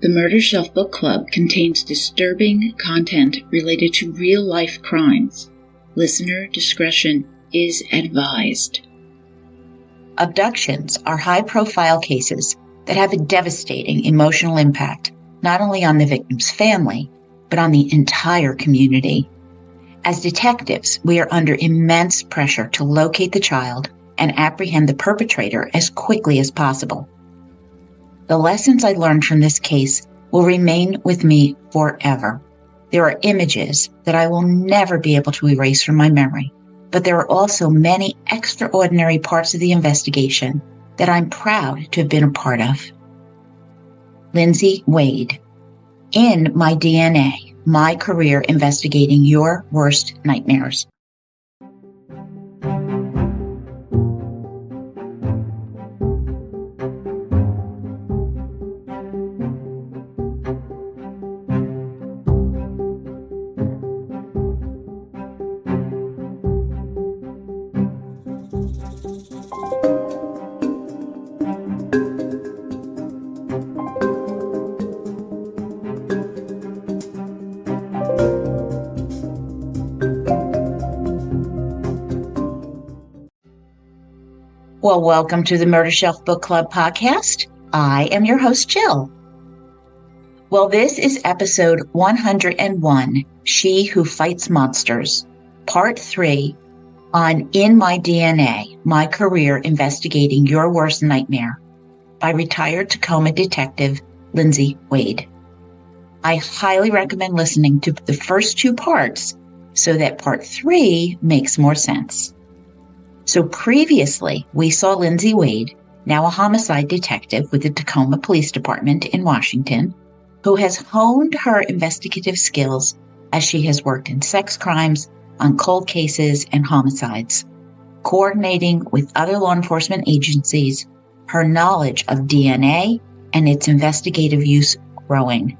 The Murder Shelf Book Club contains disturbing content related to real-life crimes. Listener discretion is advised. Abductions are high-profile cases that have a devastating emotional impact, not only on the victim's family, but on the entire community. As detectives, we are under immense pressure to locate the child and apprehend the perpetrator as quickly as possible. The lessons I learned from this case will remain with me forever. There are images that I will never be able to erase from my memory, but there are also many extraordinary parts of the investigation that I'm proud to have been a part of. Lindsey Wade. In My DNA, my career investigating your worst nightmares. Well, welcome to the Murder Shelf Book Club podcast. I am your host, Jill. Well, this is episode 101, She Who Fights Monsters, part 3 on In My DNA, my career investigating your worst nightmare by retired Tacoma detective Lindsey Wade. I highly recommend listening to the first 2 parts so that part 3 makes more sense. So previously, we saw Lindsey Wade, now a homicide detective with the Tacoma Police Department in Washington, who has honed her investigative skills as she has worked in sex crimes, on cold cases, and homicides. Coordinating with other law enforcement agencies, her knowledge of DNA and its investigative use growing.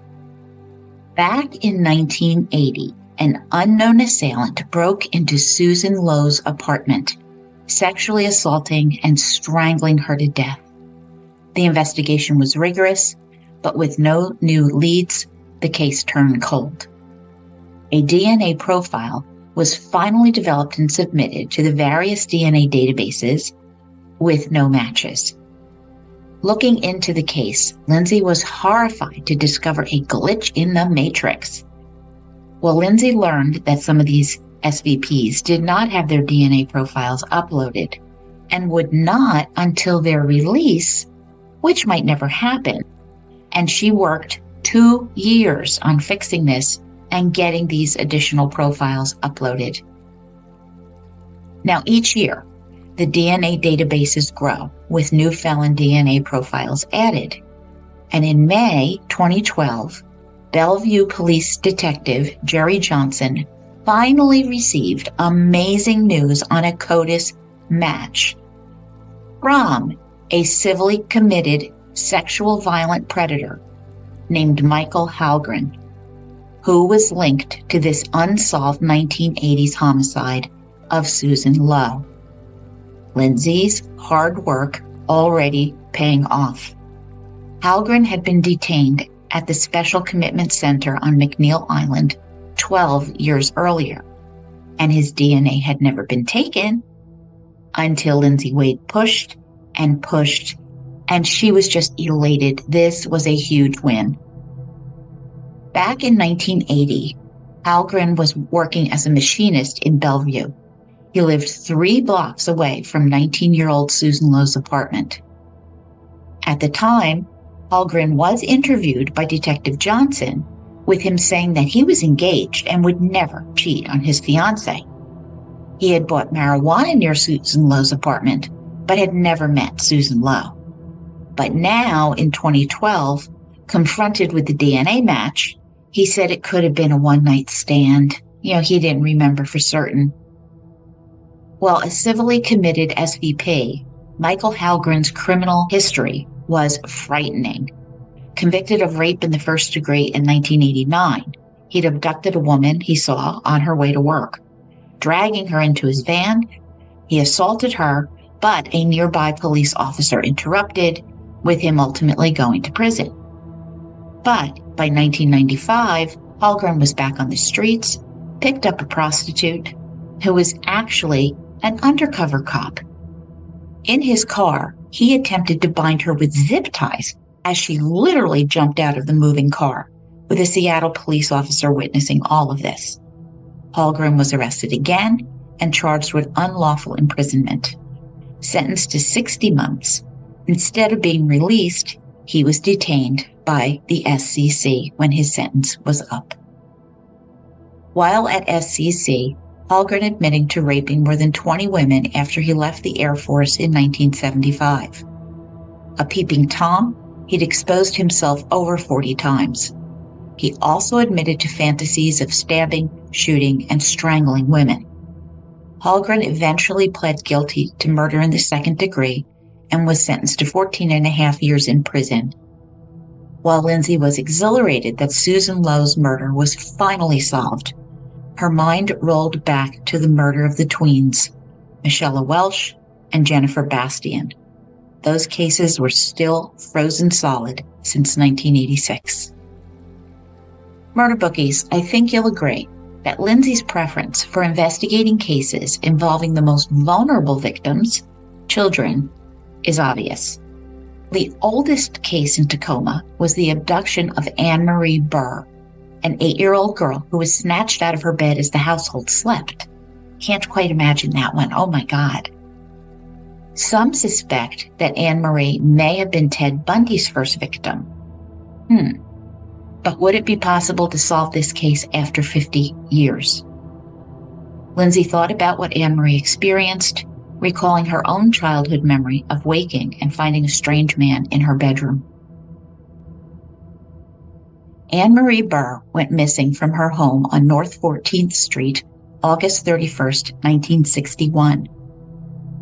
Back in 1980, an unknown assailant broke into Susan Lowe's apartment, sexually assaulting and strangling her to death. The investigation was rigorous, but with no new leads, the case turned cold. A DNA profile was finally developed and submitted to the various DNA databases with no matches. Looking into the case, Lindsey was horrified to discover a glitch in the matrix. Well, Lindsey learned that some of these SVPs did not have their DNA profiles uploaded and would not until their release, which might never happen. And she worked 2 years on fixing this and getting these additional profiles uploaded. Now, each year, the DNA databases grow with new felon DNA profiles added. And in May 2012, Bellevue Police Detective Jerry Johnson finally received amazing news on a CODIS match from a civilly committed sexual violent predator named Michael Halgren, who was linked to this unsolved 1980s homicide of Susan Lowe. Lindsey's hard work already paying off. Halgren had been detained at the Special Commitment Center on McNeil Island 12 years earlier, and his DNA had never been taken until Lindsey Wade pushed, and she was just elated. This was a huge win. Back in 1980, Halgren was working as a machinist in Bellevue. He lived 3 blocks away from 19-year-old Susan Lowe's apartment. At the time, Halgren was interviewed by Detective Johnson, with him saying that he was engaged and would never cheat on his fiancée. He had bought marijuana near Susan Lowe's apartment, but had never met Susan Lowe. But now, in 2012, confronted with the DNA match, he said it could have been a one-night stand. He didn't remember for certain. Well, a civilly committed SVP, Michael Halgren's criminal history was frightening. Convicted of rape in the first degree in 1989, he'd abducted a woman he saw on her way to work. Dragging her into his van, he assaulted her, but a nearby police officer interrupted, with him ultimately going to prison. But by 1995, Hallgren was back on the streets, picked up a prostitute who was actually an undercover cop. In his car, he attempted to bind her with zip ties as she literally jumped out of the moving car, with a Seattle police officer witnessing all of this. Hallgren was arrested again and charged with unlawful imprisonment. Sentenced to 60 months, instead of being released, he was detained by the SCC when his sentence was up. While at SCC, Hallgren admitted to raping more than 20 women after he left the Air Force in 1975. A peeping Tom, he'd exposed himself over 40 times. He also admitted to fantasies of stabbing, shooting, and strangling women. Hallgren eventually pled guilty to murder in the second degree and was sentenced to 14 and a half years in prison. While Lindsey was exhilarated that Susan Lowe's murder was finally solved, her mind rolled back to the murder of the tweens, Michella Welch and Jennifer Bastian. Those cases were still frozen solid since 1986. Murder bookies, I think you'll agree that Lindsey's preference for investigating cases involving the most vulnerable victims, children, is obvious. The oldest case in Tacoma was the abduction of Anne Marie Burr, an 8-year-old girl who was snatched out of her bed as the household slept. Can't quite imagine that one. Oh my God. Some suspect that Anne Marie may have been Ted Bundy's first victim. But would it be possible to solve this case after 50 years? Lindsey thought about what Anne Marie experienced, recalling her own childhood memory of waking and finding a strange man in her bedroom. Anne Marie Burr went missing from her home on North 14th Street, August 31st, 1961.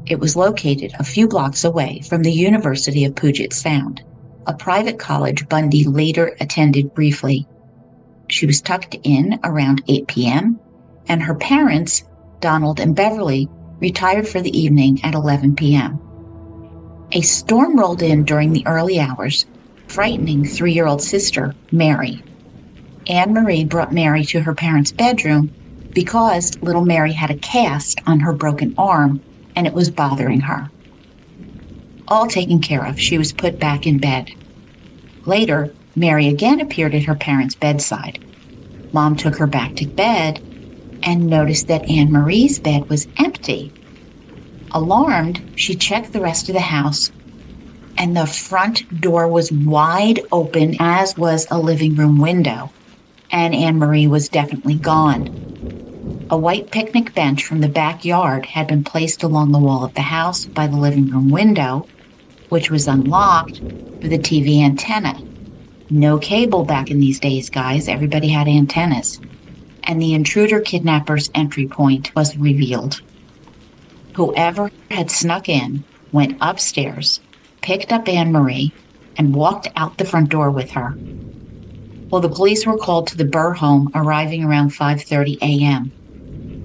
It was located a few blocks away from the University of Puget Sound, a private college Bundy later attended briefly. She was tucked in around 8 p.m., and her parents, Donald and Beverly, retired for the evening at 11 p.m. A storm rolled in during the early hours, frightening 3-year-old sister, Mary. Anne Marie brought Mary to her parents' bedroom because little Mary had a cast on her broken arm and it was bothering her. All taken care of, she was put back in bed. Later, Mary again appeared at her parents' bedside. Mom took her back to bed and noticed that Anne Marie's bed was empty. Alarmed, she checked the rest of the house, and the front door was wide open, as was a living room window, and Anne Marie was definitely gone. A white picnic bench from the backyard had been placed along the wall of the house by the living room window, which was unlocked with a TV antenna. No cable back in these days, guys. Everybody had antennas. And the intruder kidnapper's entry point was revealed. Whoever had snuck in went upstairs, picked up Anne Marie, and walked out the front door with her. Well, the police were called to the Burr home, arriving around 5:30 a.m.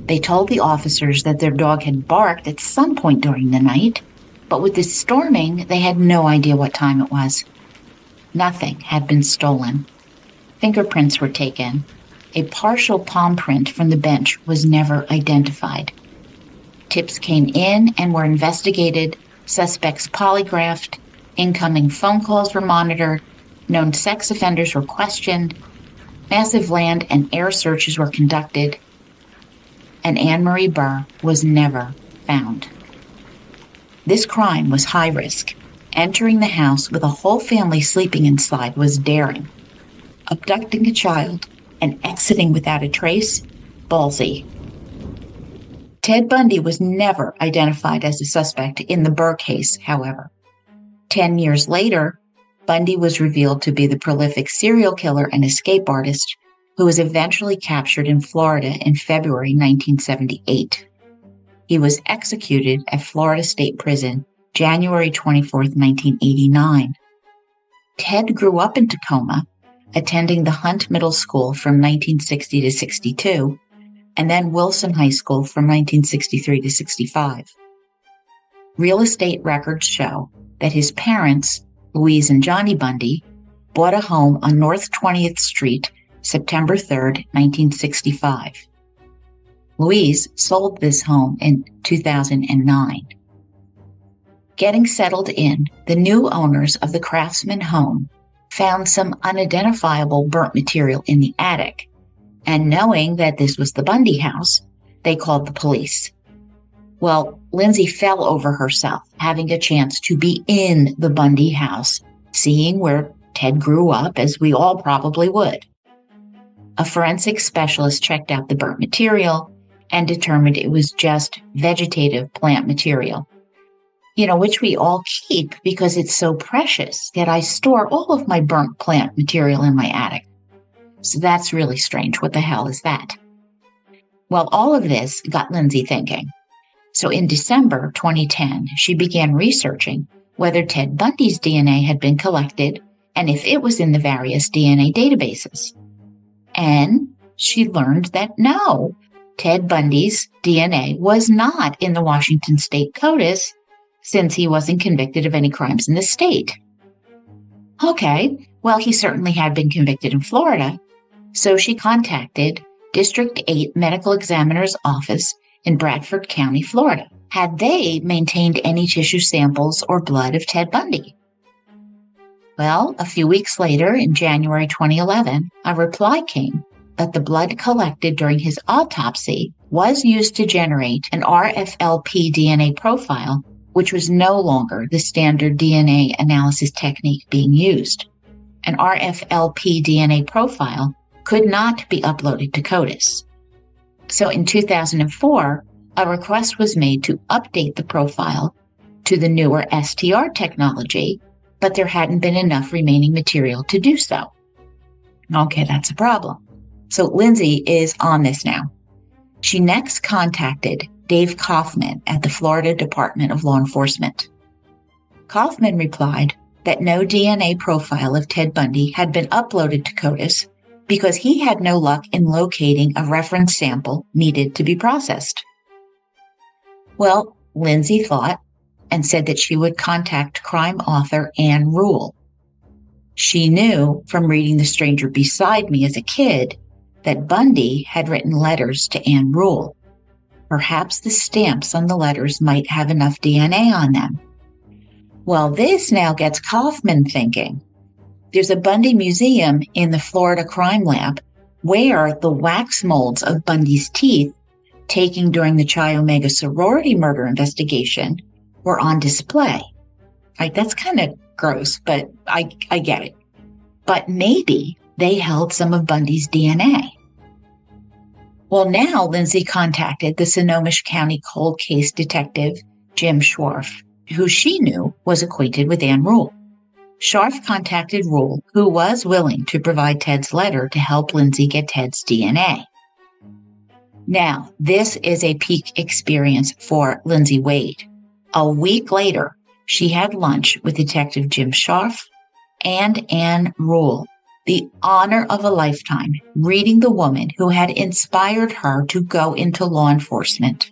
They told the officers that their dog had barked at some point during the night, but with the storming, they had no idea what time it was. Nothing had been stolen. Fingerprints were taken. A partial palm print from the bench was never identified. Tips came in and were investigated, suspects polygraphed, incoming phone calls were monitored, known sex offenders were questioned, massive land and air searches were conducted, and Anne Marie Burr was never found. This crime was high risk. Entering the house with a whole family sleeping inside was daring. Abducting a child and exiting without a trace, ballsy. Ted Bundy was never identified as a suspect in the Burr case, however. 10 years later, Bundy was revealed to be the prolific serial killer and escape artist who was eventually captured in Florida in February 1978. He was executed at Florida State Prison January 24, 1989. Ted grew up in Tacoma, attending the Hunt Middle School from 1960 to 62, and then Wilson High School from 1963 to 65. Real estate records show that his parents, Louise and Johnny Bundy, bought a home on North 20th Street, September 3rd, 1965. Louise sold this home in 2009. Getting settled in, the new owners of the Craftsman home found some unidentifiable burnt material in the attic, and knowing that this was the Bundy house, they called the police. Well, Lindsey fell over herself, having a chance to be in the Bundy house, seeing where Ted grew up, as we all probably would. A forensic specialist checked out the burnt material and determined it was just vegetative plant material, which we all keep because it's so precious, yet I store all of my burnt plant material in my attic. So that's really strange. What the hell is that? Well, all of this got Lindsey thinking. So in December 2010, she began researching whether Ted Bundy's DNA had been collected and if it was in the various DNA databases. And she learned that no, Ted Bundy's DNA was not in the Washington State CODIS, since he wasn't convicted of any crimes in the state. Okay, well, he certainly had been convicted in Florida, so she contacted District 8 Medical Examiner's Office in Bradford County, Florida. Had they maintained any tissue samples or blood of Ted Bundy? Well, a few weeks later, in January 2011, a reply came that the blood collected during his autopsy was used to generate an RFLP DNA profile, which was no longer the standard DNA analysis technique being used. An RFLP DNA profile could not be uploaded to CODIS. So in 2004, a request was made to update the profile to the newer STR technology, but there hadn't been enough remaining material to do so. Okay, that's a problem. So Lindsey is on this now. She next contacted Dave Kaufman at the Florida Department of Law Enforcement. Kaufman replied that no DNA profile of Ted Bundy had been uploaded to CODIS because he had no luck in locating a reference sample needed to be processed. Well, Lindsey thought and said that she would contact crime author Ann Rule. She knew from reading The Stranger Beside Me as a kid that Bundy had written letters to Ann Rule. Perhaps the stamps on the letters might have enough DNA on them. Well, this now gets Kaufman thinking. There's a Bundy museum in the Florida Crime Lab where the wax molds of Bundy's teeth taken during the Chi Omega sorority murder investigation were on display. Right? That's kind of gross, but I get it. But maybe they held some of Bundy's DNA. Well, now Lindsey contacted the Sonoma County cold case detective, Jim Schwarf, who she knew was acquainted with Ann Rule. Scharf contacted Rule, who was willing to provide Ted's letter to help Lindsey get Ted's DNA. Now, this is a peak experience for Lindsey Wade. A week later, she had lunch with Detective Jim Scharf and Ann Rule, the honor of a lifetime, reading the woman who had inspired her to go into law enforcement.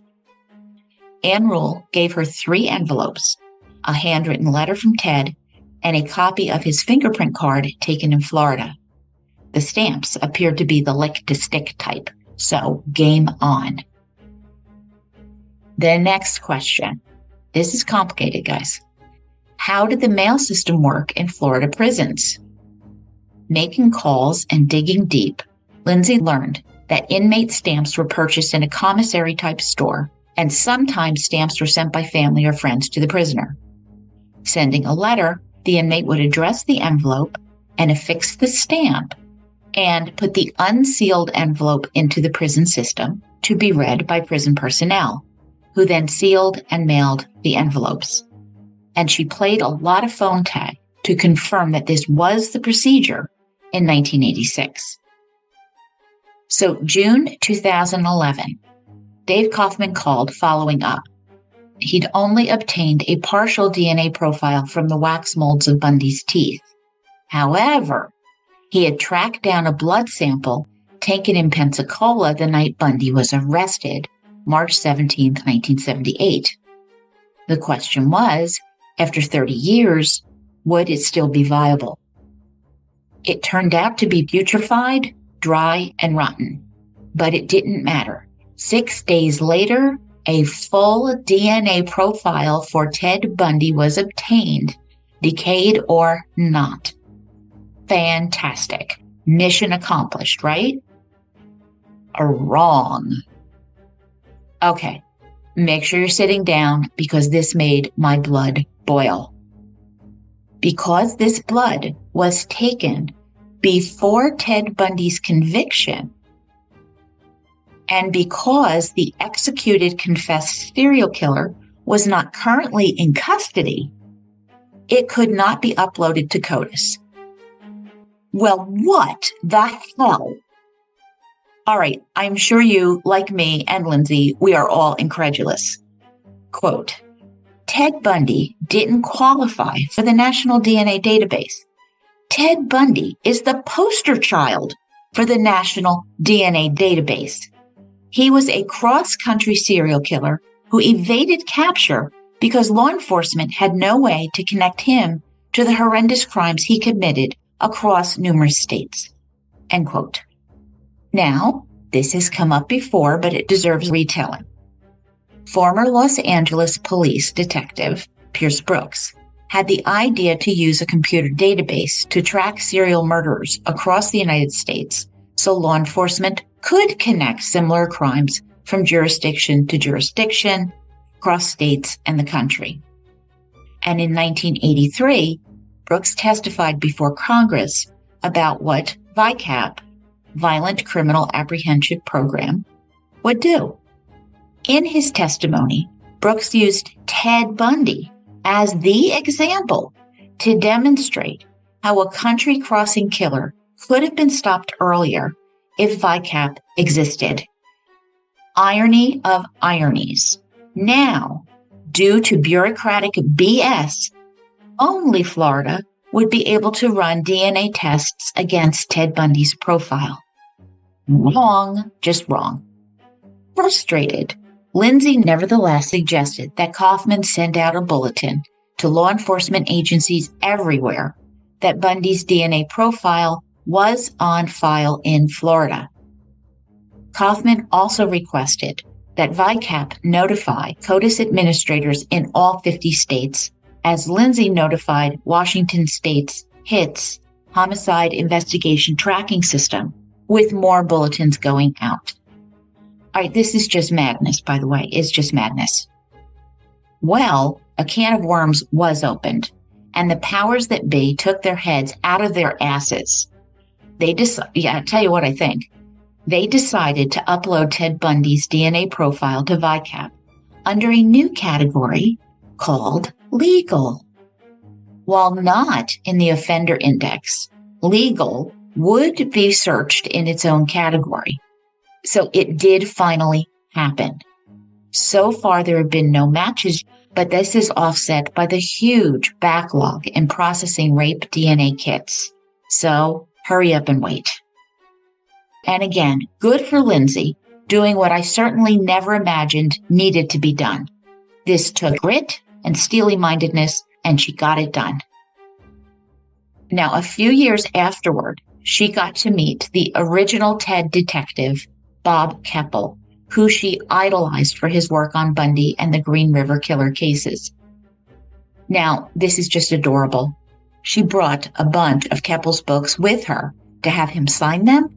Ann Rule gave her 3 envelopes, a handwritten letter from Ted, and a copy of his fingerprint card taken in Florida. The stamps appeared to be the lick-to-stick type, so game on. The next question. This is complicated, guys. How did the mail system work in Florida prisons? Making calls and digging deep, Lindsey learned that inmate stamps were purchased in a commissary-type store, and sometimes stamps were sent by family or friends to the prisoner. Sending a letter, the inmate would address the envelope and affix the stamp and put the unsealed envelope into the prison system to be read by prison personnel, who then sealed and mailed the envelopes. And she played a lot of phone tag to confirm that this was the procedure in 1986. So June 2011, Dave Kaufman called following up. He'd only obtained a partial DNA profile from the wax molds of Bundy's teeth. However, he had tracked down a blood sample taken in Pensacola the night Bundy was arrested, March 17, 1978. The question was, after 30 years, would it still be viable? It turned out to be putrefied, dry, and rotten. But it didn't matter. 6 days later, a full DNA profile for Ted Bundy was obtained, decayed or not. Fantastic. Mission accomplished, right? Wrong. Okay, make sure you're sitting down because this made my blood boil. Because this blood was taken before Ted Bundy's conviction, and because the executed confessed serial killer was not currently in custody, it could not be uploaded to CODIS. Well, what the hell? All right, I'm sure you, like me and Lindsey, we are all incredulous. Quote, Ted Bundy didn't qualify for the National DNA Database. Ted Bundy is the poster child for the National DNA Database. He was a cross-country serial killer who evaded capture because law enforcement had no way to connect him to the horrendous crimes he committed across numerous states. End quote. Now, this has come up before, but it deserves retelling. Former Los Angeles police detective Pierce Brooks had the idea to use a computer database to track serial murderers across the United States so law enforcement could connect similar crimes from jurisdiction to jurisdiction, across states and the country. And in 1983, Brooks testified before Congress about what VICAP, Violent Criminal Apprehension Program, would do. In his testimony, Brooks used Ted Bundy as the example to demonstrate how a country-crossing killer could have been stopped earlier if VICAP existed. Irony of ironies. Now, due to bureaucratic BS, only Florida would be able to run DNA tests against Ted Bundy's profile. Wrong, just wrong. Frustrated, Lindsey nevertheless suggested that Kaufman send out a bulletin to law enforcement agencies everywhere that Bundy's DNA profile was on file in Florida. Kaufman also requested that VICAP notify CODIS administrators in all 50 states, as Lindsey notified Washington State's HITS, Homicide Investigation Tracking System, with more bulletins going out. All right, this is just madness, by the way. It's just madness. Well, a can of worms was opened, and the powers that be took their heads out of their asses. I'll tell you what I think. They decided to upload Ted Bundy's DNA profile to VICAP under a new category called legal. While not in the offender index, legal would be searched in its own category. So it did finally happen. So far, there have been no matches, but this is offset by the huge backlog in processing rape DNA kits. So hurry up and wait. And again, good for Lindsey, doing what I certainly never imagined needed to be done. This took grit and steely-mindedness, and she got it done. Now, a few years afterward, she got to meet the original Ted detective, Bob Keppel, who she idolized for his work on Bundy and the Green River Killer cases. Now, this is just adorable. She brought a bunch of Keppel's books with her to have him sign them,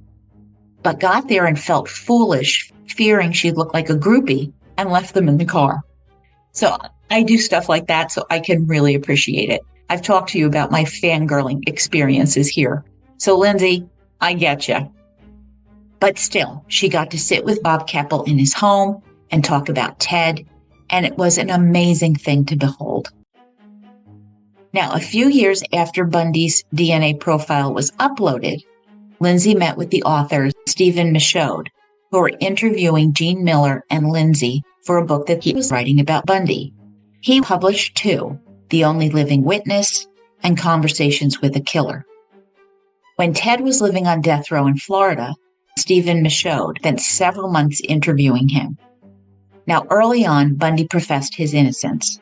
but got there and felt foolish, fearing she'd look like a groupie, and left them in the car. So I do stuff like that so I can really appreciate it. I've talked to you about my fangirling experiences here. So Lindsey, I get you. But still, she got to sit with Bob Keppel in his home and talk about Ted, and it was an amazing thing to behold. Now, a few years after Bundy's DNA profile was uploaded, Lindsey met with the authors Stephen Michaud, who were interviewing Gene Miller and Lindsey for a book that he was writing about Bundy. He published 2, The Only Living Witness and Conversations with a Killer. When Ted was living on death row in Florida, Stephen Michaud spent several months interviewing him. Now, early on, Bundy professed his innocence.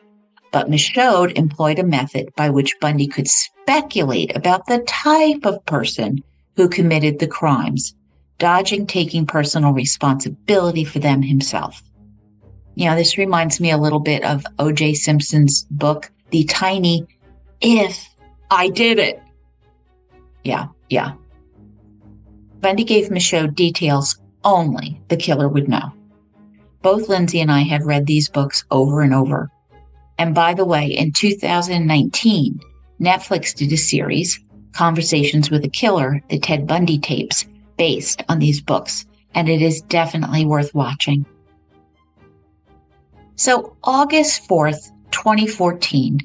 But Michaud employed a method by which Bundy could speculate about the type of person who committed the crimes, dodging taking personal responsibility for them himself. This reminds me a little bit of O.J. Simpson's book, The Tiny If I Did It. Yeah. Bundy gave Michaud details only the killer would know. Both Lindsey and I have read these books over and over. And by the way, in 2019, Netflix did a series, Conversations with a Killer, the Ted Bundy tapes, based on these books, and it is definitely worth watching. So August 4th, 2014,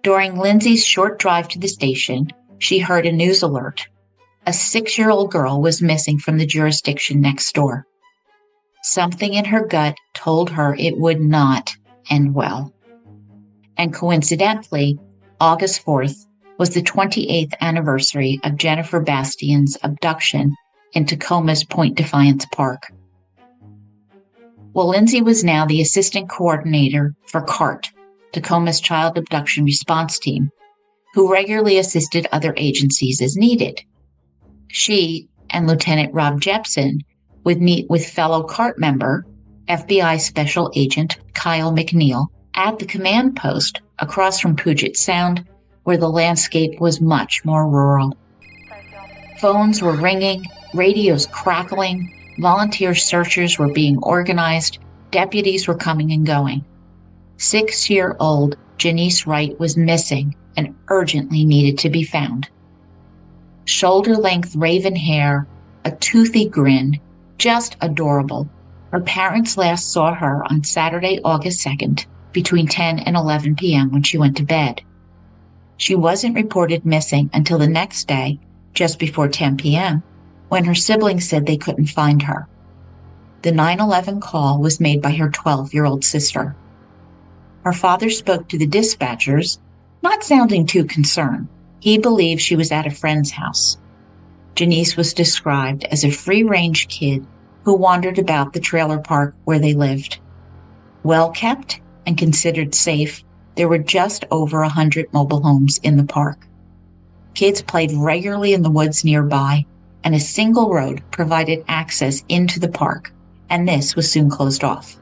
during Lindsey's short drive to the station, she heard a news alert. A 6-year-old girl was missing from the jurisdiction next door. Something in her gut told her it would not end well. And coincidentally, August 4th was the 28th anniversary of Jennifer Bastian's abduction in Tacoma's Point Defiance Park. Well, Lindsey was now the assistant coordinator for CART, Tacoma's Child Abduction Response Team, who regularly assisted other agencies as needed. She and Lieutenant Rob Jepson would meet with fellow CART member, FBI Special Agent Kyle McNeil, at the command post across from Puget Sound, where the landscape was much more rural. Phones were ringing, radios crackling, volunteer searchers were being organized, deputies were coming and going. 6-year-old Janice Wright was missing and urgently needed to be found. Shoulder-length raven hair, a toothy grin, just adorable. Her parents last saw her on Saturday, August 2nd, between 10 and 11 p.m. when she went to bed. She wasn't reported missing until the next day, just before 10 p.m., when her siblings said they couldn't find her. The 911 call was made by her 12-year-old sister. Her father spoke to the dispatchers, not sounding too concerned. He believed she was at a friend's house. Janice was described as a free-range kid who wandered about the trailer park where they lived. Well kept and considered safe, there were just over 100 mobile homes in the park. Kids played regularly in the woods nearby, and a single road provided access into the park, and this was soon closed off.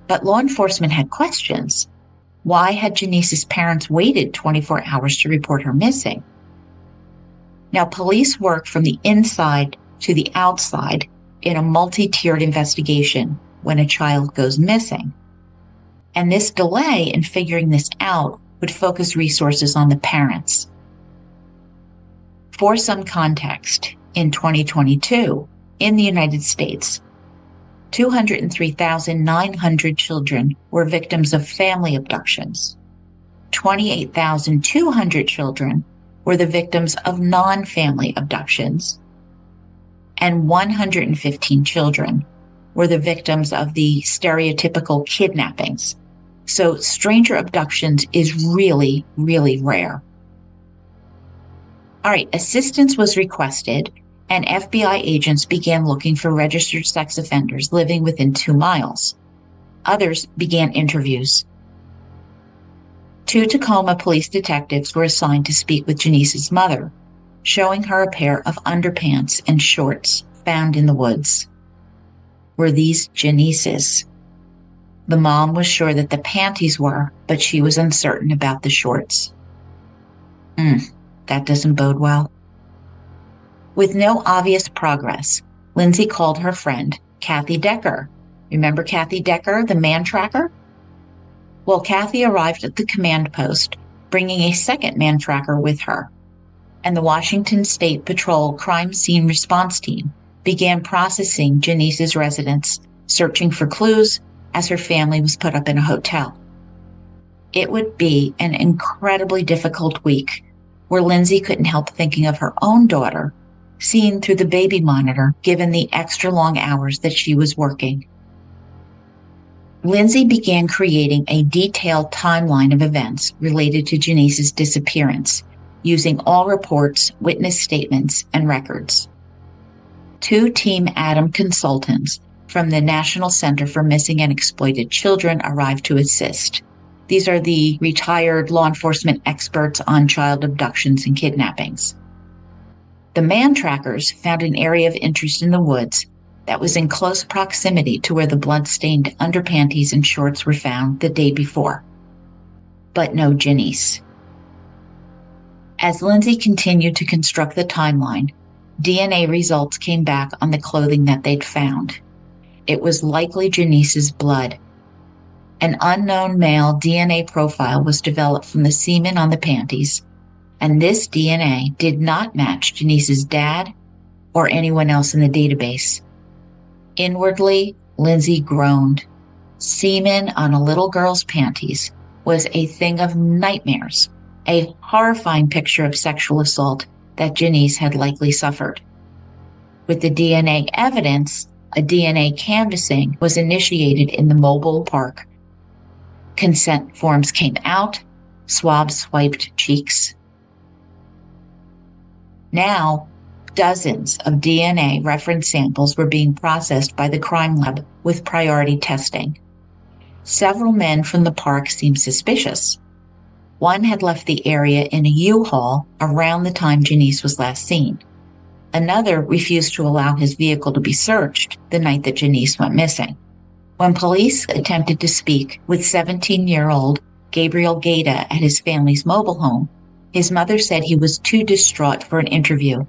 But law enforcement had questions. Why had Janice's parents waited 24 hours to report her missing? Now, police work from the inside to the outside in a multi-tiered investigation when a child goes missing. And this delay in figuring this out would focus resources on the parents. For some context, in 2022, in the United States, 203,900 children were victims of family abductions. 28,200 children were the victims of non-family abductions. And 115 children were the victims of the stereotypical kidnappings. So stranger abductions is really, really rare. All right, assistance was requested, and FBI agents began looking for registered sex offenders living within 2 miles. Others began interviews. 2 Tacoma police detectives were assigned to speak with Janice's mother, showing her a pair of underpants and shorts found in the woods. Were these Janice's? The mom was sure that the panties were, but she was uncertain about the shorts. That doesn't bode well. With no obvious progress, Lindsey called her friend, Kathy Decker. Remember Kathy Decker, the man tracker? Well, Kathy arrived at the command post, bringing a second man tracker with her, and the Washington State Patrol Crime Scene Response Team began processing Janice's residence, searching for clues as her family was put up in a hotel. It would be an incredibly difficult week where Lindsey couldn't help thinking of her own daughter, seen through the baby monitor, given the extra long hours that she was working. Lindsey began creating a detailed timeline of events related to Janice's disappearance, using all reports, witness statements, and records. 2 Team Adam consultants from the National Center for Missing and Exploited Children arrived to assist, These are the retired law enforcement experts on child abductions and kidnappings. The man trackers found an area of interest in the woods that was in close proximity to where the blood-stained underpanties and shorts were found the day before. But no Janice. As Lindsey continued to construct the timeline, DNA results came back on the clothing that they'd found. It was likely Janice's blood. An unknown male DNA profile was developed from the semen on the panties, and this DNA did not match Janice's dad or anyone else in the database. Inwardly, Lindsey groaned. Semen on a little girl's panties was a thing of nightmares, a horrifying picture of sexual assault that Janice had likely suffered. With the DNA evidence, a DNA canvassing was initiated in the mobile park. Consent forms came out, swabs swiped cheeks. Now, dozens of DNA reference samples were being processed by the crime lab with priority testing. Several men from the park seemed suspicious. One had left the area in a U-Haul around the time Janice was last seen. Another refused to allow his vehicle to be searched the night that Janice went missing. When police attempted to speak with 17-year-old Gabriel Gaeta at his family's mobile home, his mother said he was too distraught for an interview.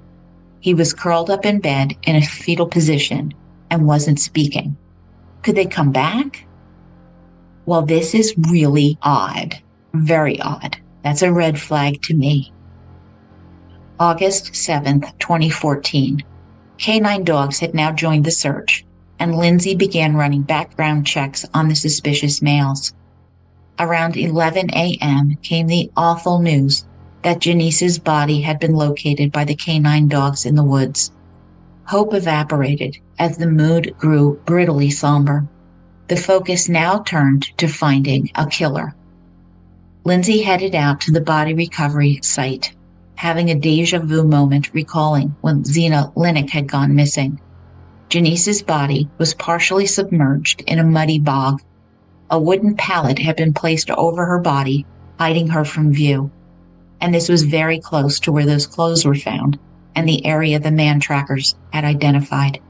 He was curled up in bed in a fetal position and wasn't speaking. Could they come back? Well, this is really odd. Very odd. That's a red flag to me. August 7th, 2014. Canine dogs had now joined the search, and Lindsey began running background checks on the suspicious males. Around 11 a.m. came the awful news that Janice's body had been located by the canine dogs in the woods. Hope evaporated as the mood grew brittly somber. The focus now turned to finding a killer. Lindsey headed out to the body recovery site, having a deja vu moment recalling when Zena Linnick had gone missing. Janice's body was partially submerged in a muddy bog. A wooden pallet had been placed over her body, hiding her from view. And this was very close to where those clothes were found and the area the man trackers had identified.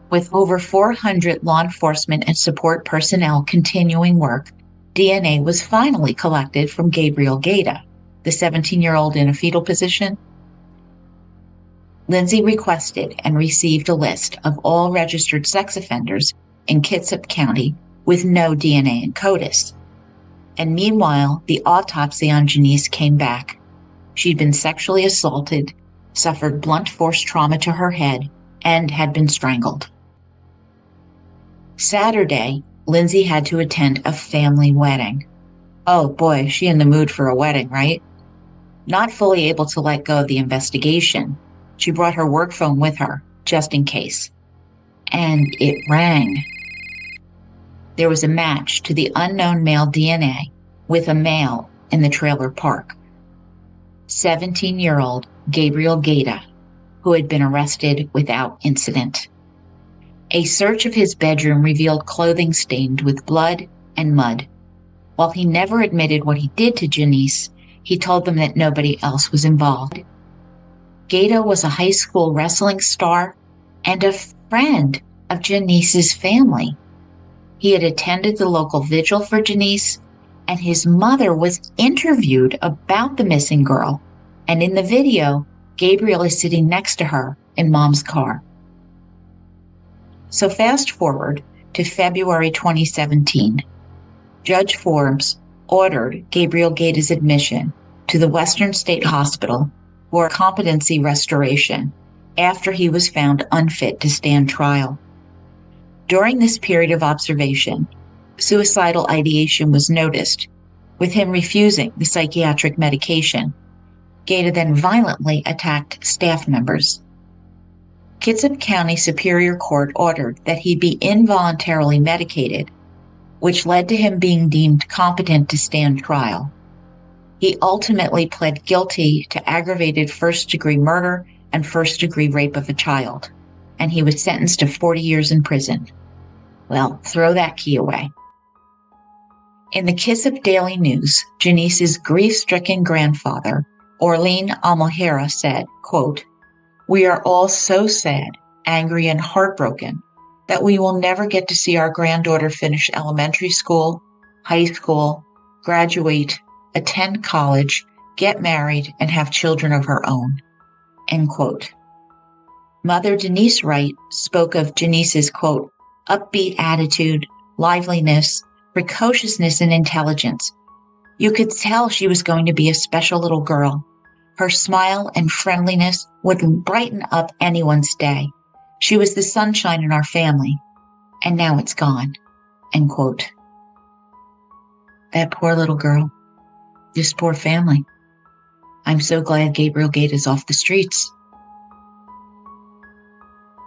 With over 400 law enforcement and support personnel continuing work, DNA was finally collected from Gabriel Gaeta, the 17-year-old in a fetal position. Lindsey requested and received a list of all registered sex offenders in Kitsap County with no DNA in CODIS. And meanwhile, the autopsy on Janice came back. She'd been sexually assaulted, suffered blunt force trauma to her head, and had been strangled. Saturday, Lindsey had to attend a family wedding. Oh boy, is she in the mood for a wedding, right? Not fully able to let go of the investigation, she brought her work phone with her, just in case. And it rang. There was a match to the unknown male DNA with a male in the trailer park. 17-year-old Gabriel Gaeta, who had been arrested without incident. A search of his bedroom revealed clothing stained with blood and mud. While he never admitted what he did to Janice, he told them that nobody else was involved. Gaeta was a high school wrestling star and a friend of Janice's family. He had attended the local vigil for Janice, and his mother was interviewed about the missing girl. And in the video, Gabriel is sitting next to her in Mom's car. So fast forward to February 2017. Judge Forbes ordered Gabriel Gaeta's admission to the Western State Hospital for competency restoration after he was found unfit to stand trial. During this period of observation, suicidal ideation was noticed, with him refusing the psychiatric medication. Gaeta then violently attacked staff members. Kitsap County Superior Court ordered that he be involuntarily medicated, which led to him being deemed competent to stand trial. He ultimately pled guilty to aggravated first-degree murder and first-degree rape of a child, and he was sentenced to 40 years in prison. Well, throw that key away. In the Kitsap Daily News, Janice's grief-stricken grandfather, Orlean Almohera, said, quote, "We are all so sad, angry, and heartbroken that we will never get to see our granddaughter finish elementary school, high school, graduate, attend college, get married, and have children of her own." End quote. Mother Denise Wright spoke of Janice's, quote, "upbeat attitude, liveliness, precociousness, and intelligence. You could tell she was going to be a special little girl. Her smile and friendliness would brighten up anyone's day. She was the sunshine in our family, and now it's gone." End quote. That poor little girl. This poor family. I'm so glad Gabriel Gate is off the streets.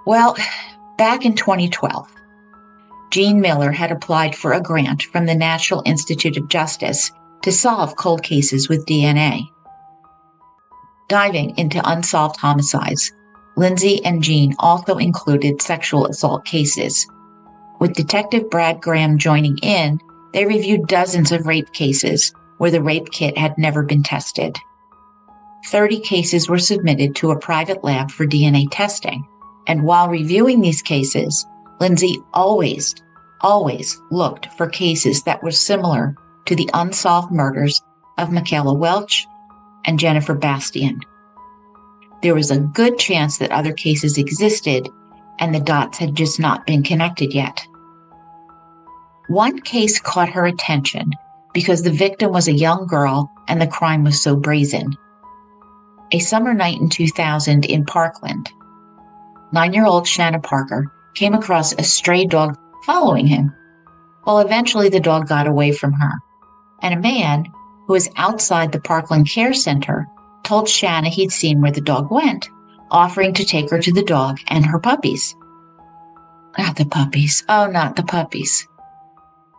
Well, back in 2012, Jean Miller had applied for a grant from the National Institute of Justice to solve cold cases with DNA. Diving into unsolved homicides, Lindsey and Jean also included sexual assault cases. With Detective Brad Graham joining in, they reviewed dozens of rape cases where the rape kit had never been tested. 30 cases were submitted to a private lab for DNA testing, and while reviewing these cases, Lindsey always looked for cases that were similar to the unsolved murders of Michella Welch and Jennifer Bastian. There was a good chance that other cases existed, and the dots had just not been connected yet. One case caught her attention because the victim was a young girl and the crime was so brazen. A summer night in 2000 in Parkland, 9-year-old Shanna Parker came across a stray dog following him. Well, eventually the dog got away from her, and a man who was outside the Parkland Care Center told Shanna he'd seen where the dog went, offering to take her to the dog and her puppies. Not the puppies. Oh, not the puppies.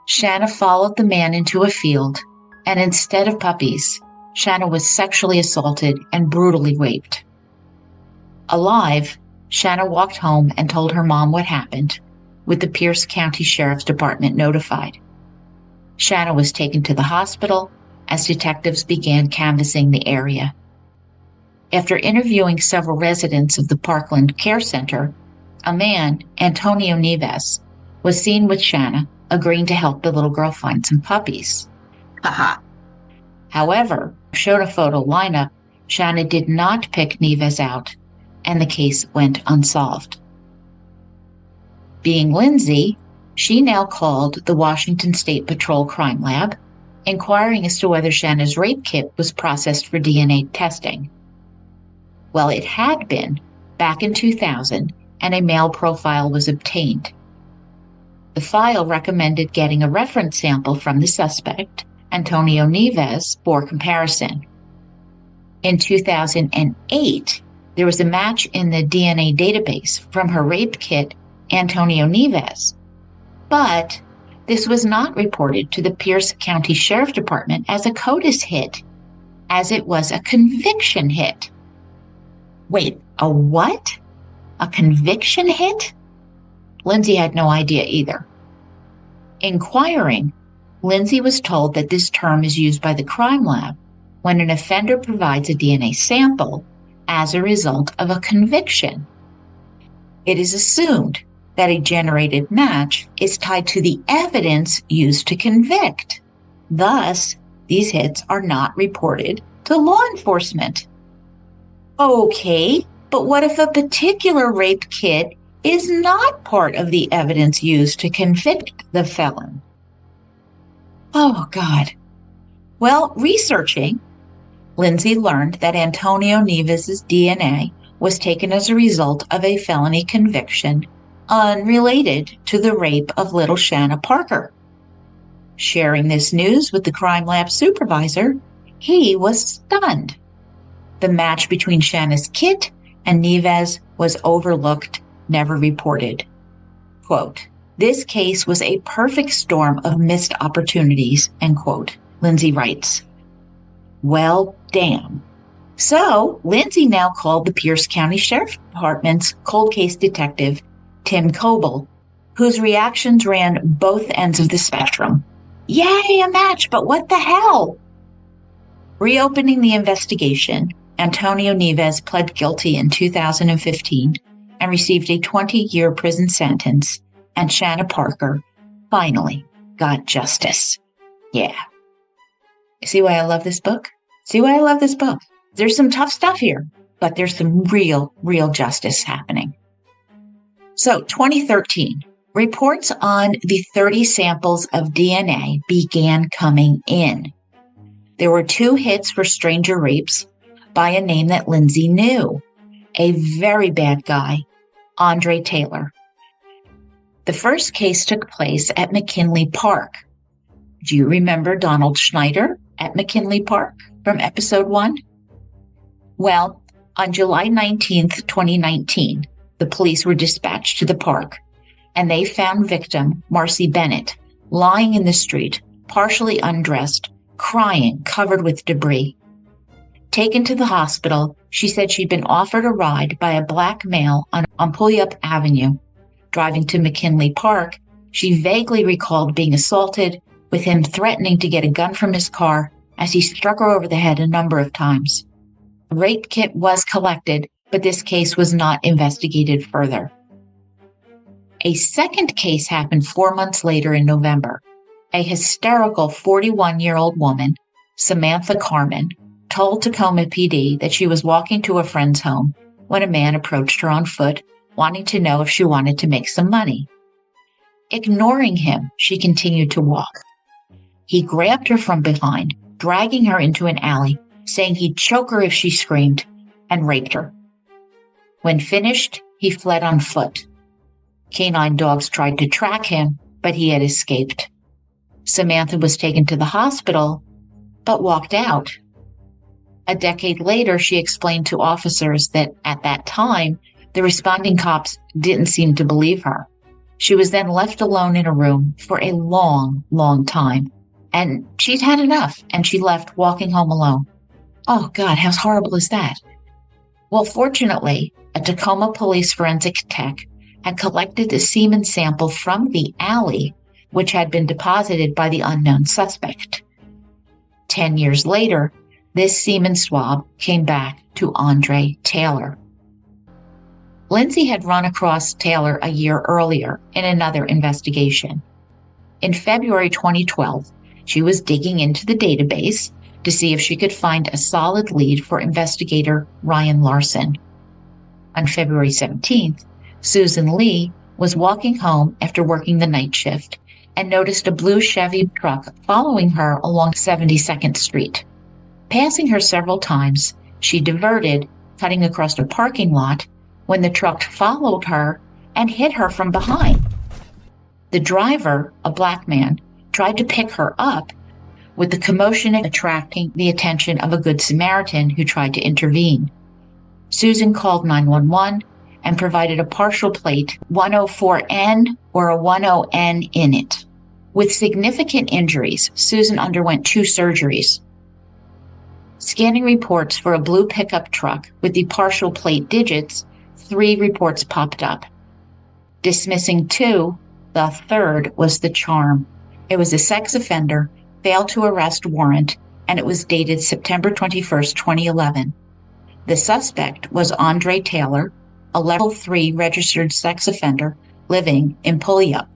Shanna followed the man into a field, and instead of puppies, Shanna was sexually assaulted and brutally raped. Alive, Shanna walked home and told her mom what happened, with the Pierce County Sheriff's Department notified. Shanna was taken to the hospital as detectives began canvassing the area. After interviewing several residents of the Parkland Care Center, a man, Antonio Nieves, was seen with Shanna, agreeing to help the little girl find some puppies. Haha. However, showed a photo lineup, Shanna did not pick Nieves out, and the case went unsolved. Being Lindsey, she now called the Washington State Patrol Crime Lab, inquiring as to whether Shanna's rape kit was processed for DNA testing. Well, it had been back in 2000, and a male profile was obtained. The file recommended getting a reference sample from the suspect, Antonio Nieves, for comparison. In 2008, there was a match in the DNA database from her rape kit, Antonio Nieves. But this was not reported to the Pierce County Sheriff Department as a CODIS hit, as it was a conviction hit. Wait, a what? A conviction hit? Lindsey had no idea either. Inquiring, Lindsey was told that this term is used by the crime lab when an offender provides a DNA sample as a result of a conviction. It is assumed that a generated match is tied to the evidence used to convict. Thus, these hits are not reported to law enforcement. Okay, but what if a particular rape kit is not part of the evidence used to convict the felon? Oh, God. Well, researching, Lindsey learned that Antonio Nieves' DNA was taken as a result of a felony conviction unrelated to the rape of little Shanna Parker. Sharing this news with the crime lab supervisor, he was stunned. The match between Shanna's kit and Nieves was overlooked, never reported. Quote, "This case was a perfect storm of missed opportunities," end quote, Lindsey writes. Well, damn. So, Lindsey now called the Pierce County Sheriff's Department's cold case detective, Tim Coble, whose reactions ran both ends of the spectrum. Yay, a match, but what the hell? Reopening the investigation, Antonio Nieves pled guilty in 2015 and received a 20-year prison sentence, and Shanna Parker finally got justice. Yeah. See why I love this book? There's some tough stuff here, but there's some real justice happening. So, 2013, reports on the 30 samples of DNA began coming in. There were 2 hits for stranger rapes by a name that Lindsey knew, a very bad guy, Andre Taylor. The first case took place at McKinley Park. Do you remember Donald Schneider at McKinley Park from episode 1? Well, on July 19th, 2019, the police were dispatched to the park, and they found victim Marcy Bennett lying in the street, partially undressed, crying, covered with debris. Taken to the hospital, she said she'd been offered a ride by a black male on Puyallup Avenue. Driving to McKinley Park, she vaguely recalled being assaulted, with him threatening to get a gun from his car as he struck her over the head a number of times. A rape kit was collected, but this case was not investigated further. A second case happened 4 months later in November. A hysterical 41-year-old woman, Samantha Carmen, told Tacoma PD that she was walking to a friend's home when a man approached her on foot, wanting to know if she wanted to make some money. Ignoring him, she continued to walk. He grabbed her from behind, dragging her into an alley, saying he'd choke her if she screamed, and raped her. When finished, he fled on foot. Canine dogs tried to track him, but he had escaped. Samantha was taken to the hospital, but walked out. A decade later, she explained to officers that at that time, the responding cops didn't seem to believe her. She was then left alone in a room for a long time. And she'd had enough, and she left, walking home alone. Oh, God, how horrible is that? Well, fortunately, a Tacoma police forensic tech had collected a semen sample from the alley, which had been deposited by the unknown suspect. 10 years later, this semen swab came back to Andre Taylor. Lindsey had run across Taylor a year earlier in another investigation. In February 2012, she was digging into the database to see if she could find a solid lead for investigator Ryan Larson. On February 17th, Susan Lee was walking home after working the night shift and noticed a blue Chevy truck following her along 72nd Street. Passing her several times, she diverted, cutting across a parking lot, when the truck followed her and hit her from behind. The driver, a black man, tried to pick her up, with the commotion attracting the attention of a Good Samaritan who tried to intervene. Susan called 911 and provided a partial plate, 104N or a 10N in it. With significant injuries, Susan underwent 2 surgeries. Scanning reports for a blue pickup truck with the partial plate digits, 3 reports popped up. Dismissing 2, the third was the charm. It was a sex offender, failed to arrest warrant, and it was dated September 21st, 2011. The suspect was Andre Taylor, a level 3 registered sex offender living in Puyallup.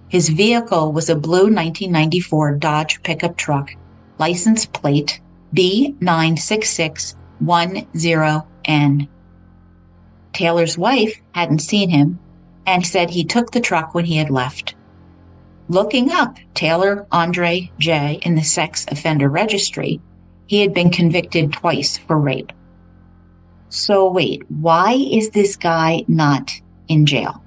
His vehicle was a blue 1994 Dodge pickup truck, license plate B96610N. Taylor's wife hadn't seen him and said he took the truck when he had left. Looking up Taylor Andre J. in the sex offender registry, he had been convicted twice for rape. So wait, why is this guy not in jail?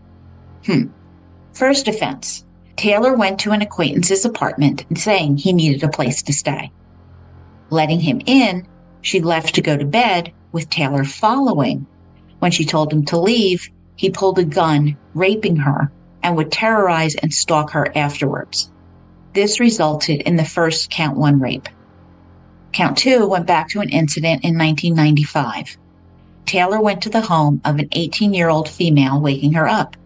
First offense, Taylor went to an acquaintance's apartment saying he needed a place to stay. Letting him in, she left to go to bed with Taylor following. When she told him to leave, he pulled a gun, raping her, and would terrorize and stalk her afterwards. This resulted in the first count 1 rape. Count 2 went back to an incident in 1995. Taylor went to the home of an 18-year-old female, waking her up.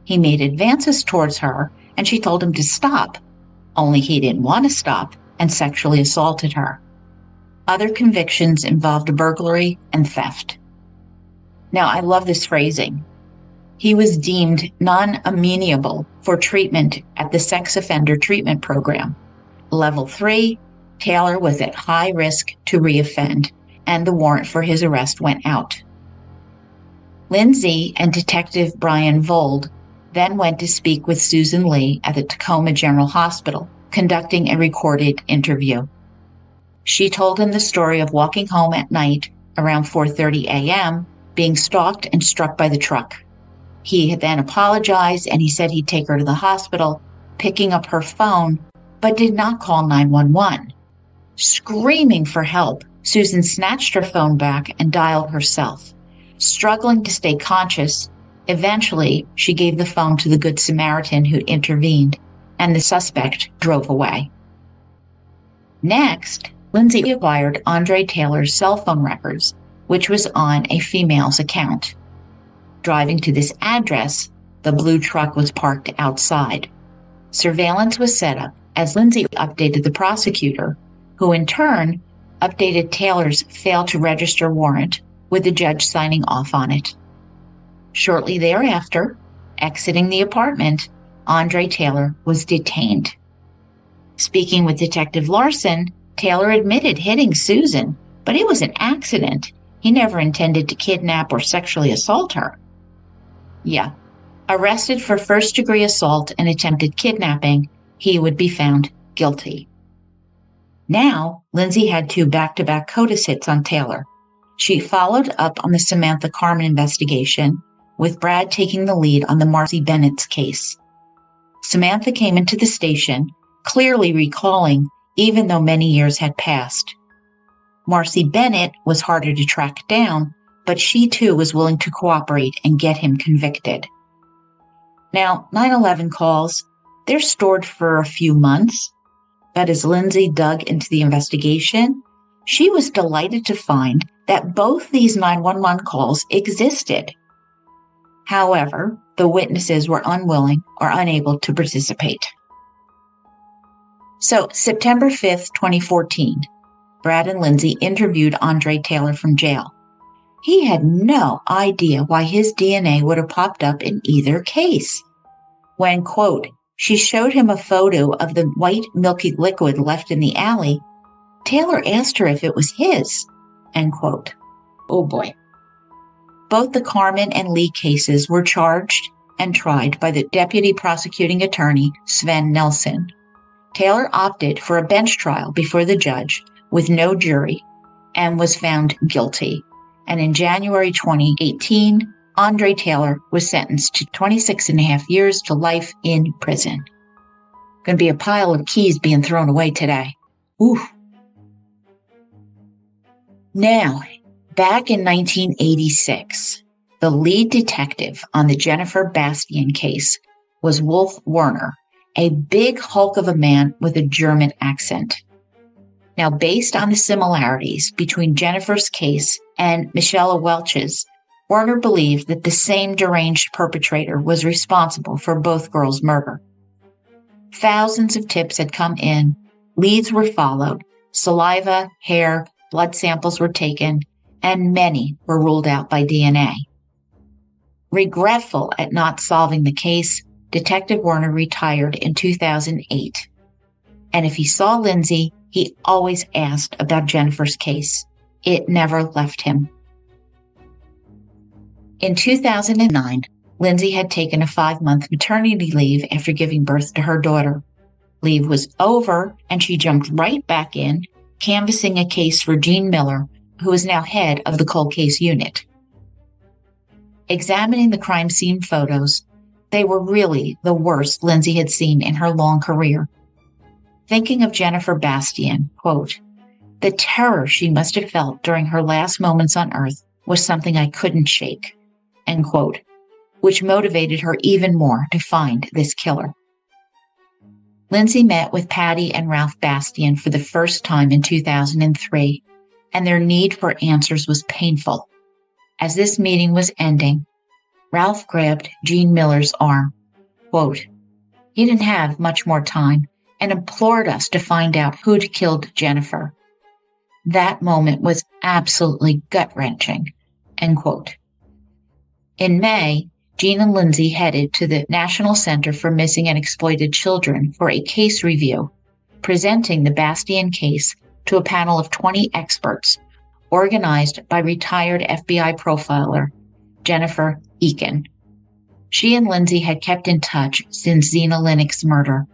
He made advances towards her, and she told him to stop. only he didn't want to stop and sexually assaulted her. Other convictions involved burglary and theft. Now, I love this phrasing. He was deemed non-amenable for treatment at the sex offender treatment program. Level 3, Taylor was at high risk to reoffend, and the warrant for his arrest went out. Lindsey and Detective Brian Vold then went to speak with Susan Lee at the Tacoma General Hospital, conducting a recorded interview. She told him the story of walking home at night around 4:30 a.m., being stalked and struck by the truck. He had then apologized and he said he'd take her to the hospital, picking up her phone, but did not call 911. Screaming for help, Susan snatched her phone back and dialed herself. Struggling to stay conscious, eventually she gave the phone to the Good Samaritan who intervened, and the suspect drove away. Next, Lindsey acquired Andre Taylor's cell phone records, which was on a female's account. Driving to this address, the blue truck was parked outside. Surveillance was set up as Lindsey updated the prosecutor, who in turn updated Taylor's failed to register warrant, with the judge signing off on it. Shortly thereafter, exiting the apartment, Andre Taylor was detained. Speaking with Detective Larson, Taylor admitted hitting Susan, but it was an accident. He never intended to kidnap or sexually assault her. Yeah, arrested for first-degree assault and attempted kidnapping, he would be found guilty. Now, Lindsey had 2 back-to-back CODIS hits on Taylor. She followed up on the Samantha Carmen investigation, with Brad taking the lead on the Marcy Bennett's case. Samantha came into the station, clearly recalling, even though many years had passed. Marcy Bennett was harder to track down, but she too was willing to cooperate and get him convicted. Now, 911 calls, they're stored for a few months, but as Lindsey dug into the investigation, she was delighted to find that both these 911 calls existed. However, the witnesses were unwilling or unable to participate. So, September 5th, 2014, Brad and Lindsey interviewed Andre Taylor from jail. He had no idea why his DNA would have popped up in either case. When, quote, she showed him a photo of the white milky liquid left in the alley, Taylor asked her if it was his, end quote. Oh boy. Both the Carmen and Lee cases were charged and tried by the deputy prosecuting attorney, Sven Nelson. Taylor opted for a bench trial before the judge with no jury and was found guilty. And in January 2018, Andre Taylor was sentenced to 26 and a half years to life in prison. Going to be a pile of keys being thrown away today. Ooh. Now, back in 1986, the lead detective on the Jennifer Bastian case was Wolf Werner, a big hulk of a man with a German accent. Now, based on the similarities between Jennifer's case and Michella Welch's, Werner believed that the same deranged perpetrator was responsible for both girls' murder. Thousands of tips had come in, leads were followed, saliva, hair, blood samples were taken, and many were ruled out by DNA. Regretful at not solving the case, Detective Werner retired in 2008. And if he saw Lindsey, he always asked about Jennifer's case. It never left him. In 2009, Lindsey had taken a 5-month maternity leave after giving birth to her daughter. Leave was over, and she jumped right back in, canvassing a case for Jean Miller, who is now head of the cold case unit. Examining the crime scene photos, they were really the worst Lindsey had seen in her long career. Thinking of Jennifer Bastian, quote, the terror she must have felt during her last moments on earth was something I couldn't shake, end quote, which motivated her even more to find this killer. Lindsey met with Patty and Ralph Bastian for the first time in 2003, and their need for answers was painful. As this meeting was ending, Ralph grabbed Jean Miller's arm. Quote, he didn't have much more time, and implored us to find out who'd killed Jennifer. That moment was absolutely gut-wrenching, end quote. In May, Jean and Lindsey headed to the National Center for Missing and Exploited Children for a case review, presenting the Bastian case to a panel of 20 experts organized by retired FBI profiler Jennifer Bastian. She and Lindsey had kept in touch since Zena Linnick's murder.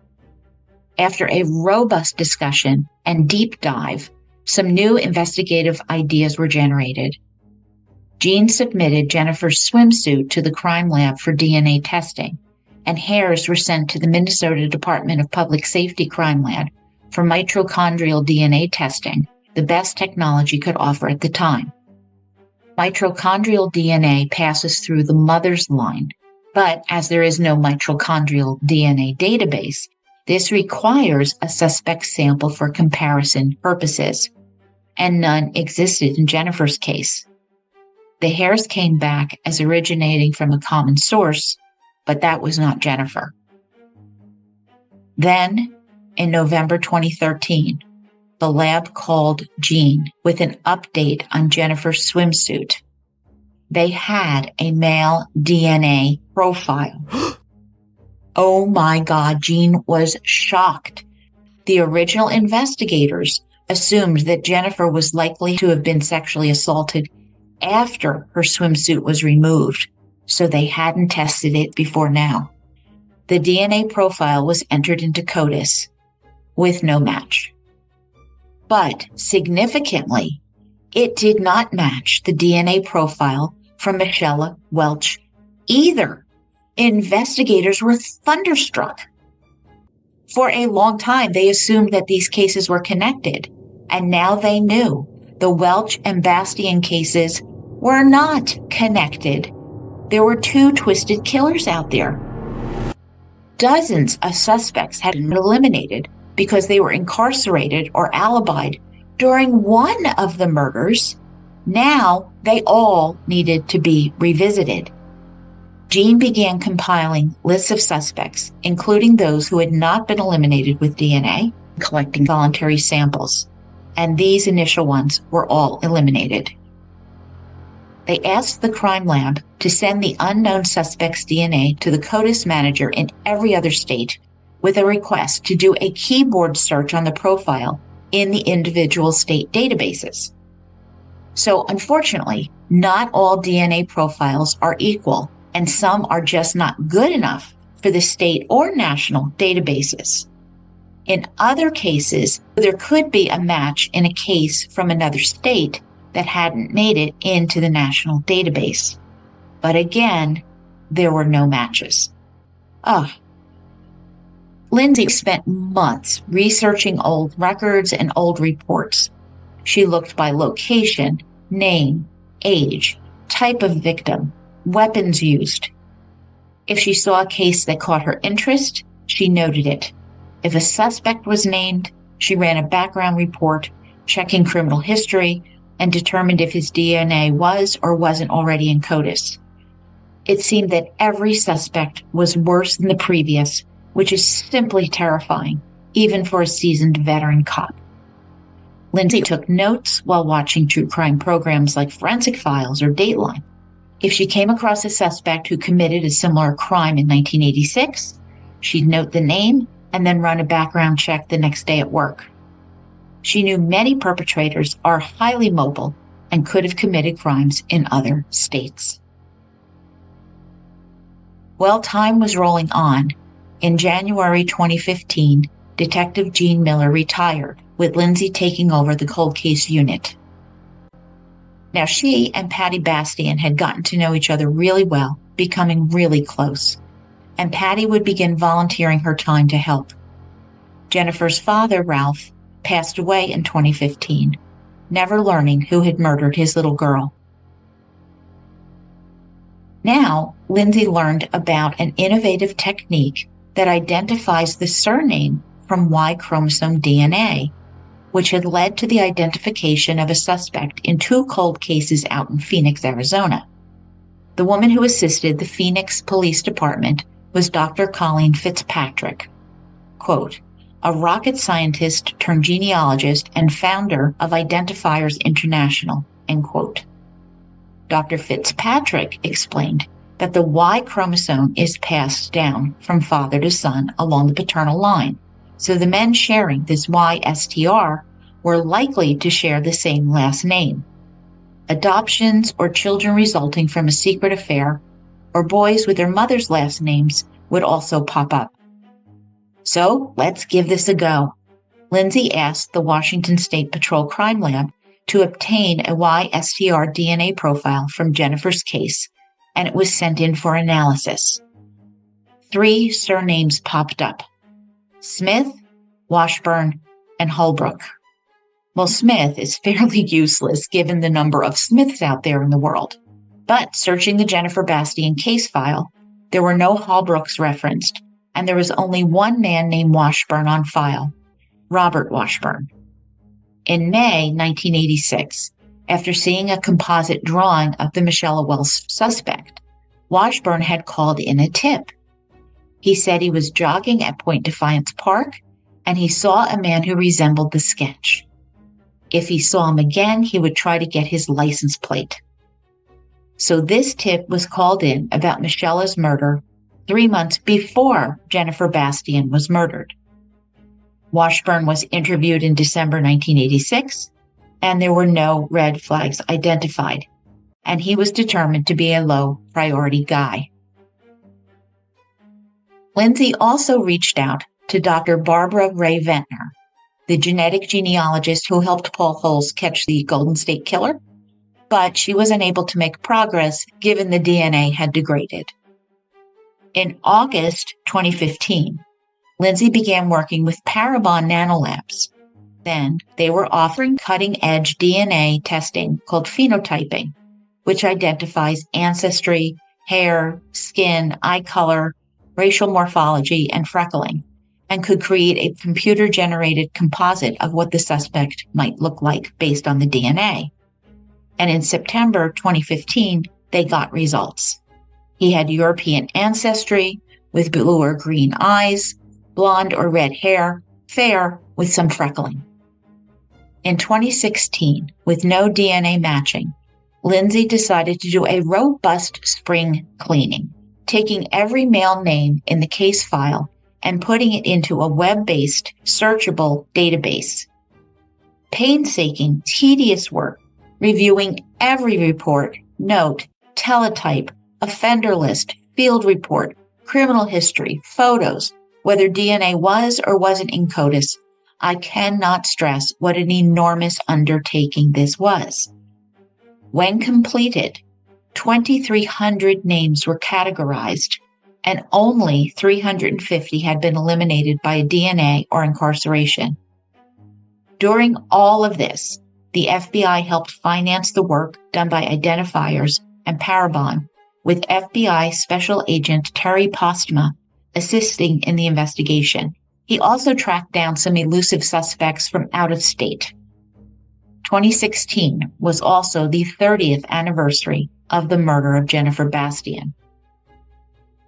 After a robust discussion and deep dive, some new investigative ideas were generated. Jean submitted Jennifer's swimsuit to the crime lab for DNA testing, and hairs were sent to the Minnesota Department of Public Safety crime lab for mitochondrial DNA testing, the best technology could offer at the time. Mitochondrial DNA passes through the mother's line, but as there is no mitochondrial DNA database, this requires a suspect sample for comparison purposes, and none existed in Jennifer's case. The hairs came back as originating from a common source, but that was not Jennifer. Then, in November 2013, the lab called Jean with an update on Jennifer's swimsuit. They had a male DNA profile. Oh my God, Jean was shocked. The original investigators assumed that Jennifer was likely to have been sexually assaulted after her swimsuit was removed, so they hadn't tested it before now. The DNA profile was entered into CODIS with no match. But significantly, it did not match the DNA profile from Michella Welch either. Investigators were thunderstruck. For a long time, they assumed that these cases were connected, and now they knew the Welch and Bastian cases were not connected. There were two twisted killers out there. Dozens of suspects had been eliminated because they were incarcerated or alibied during one of the murders. Now they all needed to be revisited. Jean began compiling lists of suspects, including those who had not been eliminated with DNA, collecting voluntary samples, and these initial ones were all eliminated. They asked the crime lab to send the unknown suspect's DNA to the CODIS manager in every other state with a request to do a keyboard search on the profile in the individual state databases. So unfortunately, not all DNA profiles are equal, and some are just not good enough for the state or national databases. In other cases, there could be a match in a case from another state that hadn't made it into the national database. But again, there were no matches. Lindsey spent months researching old records and old reports. She looked by location, name, age, type of victim, weapons used. If she saw a case that caught her interest, she noted it. If a suspect was named, she ran a background report, checking criminal history, and determined if his DNA was or wasn't already in CODIS. It seemed that every suspect was worse than the previous, which is simply terrifying, even for a seasoned veteran cop. Lindsey took notes while watching true crime programs like Forensic Files or Dateline. If she came across a suspect who committed a similar crime in 1986, she'd note the name and then run a background check the next day at work. She knew many perpetrators are highly mobile and could have committed crimes in other states. Well, time was rolling on. In January 2015, Detective Jean Miller retired, with Lindsey taking over the cold case unit. Now, she and Patty Bastian had gotten to know each other really well, becoming really close, and Patty would begin volunteering her time to help. Jennifer's father, Ralph, passed away in 2015, never learning who had murdered his little girl. Now, Lindsey learned about an innovative technique that identifies the surname from Y chromosome DNA, which had led to the identification of a suspect in 2 cold cases out in Phoenix, Arizona. The woman who assisted the Phoenix Police Department was Dr. Colleen Fitzpatrick. Quote, a rocket scientist turned genealogist and founder of Identifiers International, end quote. Dr. Fitzpatrick explained that the Y chromosome is passed down from father to son along the paternal line, so the men sharing this Y STR were likely to share the same last name. Adoptions or children resulting from a secret affair or boys with their mother's last names would also pop up. So let's give this a go. Lindsey asked the Washington State Patrol Crime Lab to obtain a YSTR DNA profile from Jennifer's case, and it was sent in for analysis. 3 surnames popped up: Smith, Washburn, and Holbrook. Well, Smith is fairly useless given the number of Smiths out there in the world. But searching the Jennifer Bastian case file, there were no Holbrooks referenced, and there was only one man named Washburn on file, Robert Washburn. In May 1986, after seeing a composite drawing of the Michella Welch suspect, Washburn had called in a tip. He said he was jogging at Point Defiance Park, and he saw a man who resembled the sketch. If he saw him again, he would try to get his license plate. So this tip was called in about Michella's murder 3 months before Jennifer Bastian was murdered. Washburn was interviewed in December 1986, and there were no red flags identified, and he was determined to be a low-priority guy. Lindsey also reached out to Dr. Barbara Ray Ventnor, the genetic genealogist who helped Paul Holes catch the Golden State Killer, but she was unable to make progress given the DNA had degraded. In August 2015, Lindsey began working with Parabon Nanolabs. Then they were offering cutting-edge DNA testing called phenotyping, which identifies ancestry, hair, skin, eye color, racial morphology, and freckling, and could create a computer-generated composite of what the suspect might look like based on the DNA. And in September 2015, they got results. He had European ancestry with blue or green eyes, blonde or red hair, fair with some freckling. In 2016, with no DNA matching, Lindsey decided to do a robust spring cleaning, taking every male name in the case file and putting it into a web-based, searchable database. Painstaking, tedious work, reviewing every report, note, teletype, offender list, field report, criminal history, photos, whether DNA was or wasn't in CODIS. I cannot stress what an enormous undertaking this was. When completed, 2,300 names were categorized, and only 350 had been eliminated by DNA or incarceration. During all of this, the FBI helped finance the work done by Identifiers and Parabon, with FBI Special Agent Terry Postma assisting in the investigation. He also tracked down some elusive suspects from out of state. 2016 was also the 30th anniversary of the murder of Jennifer Bastian.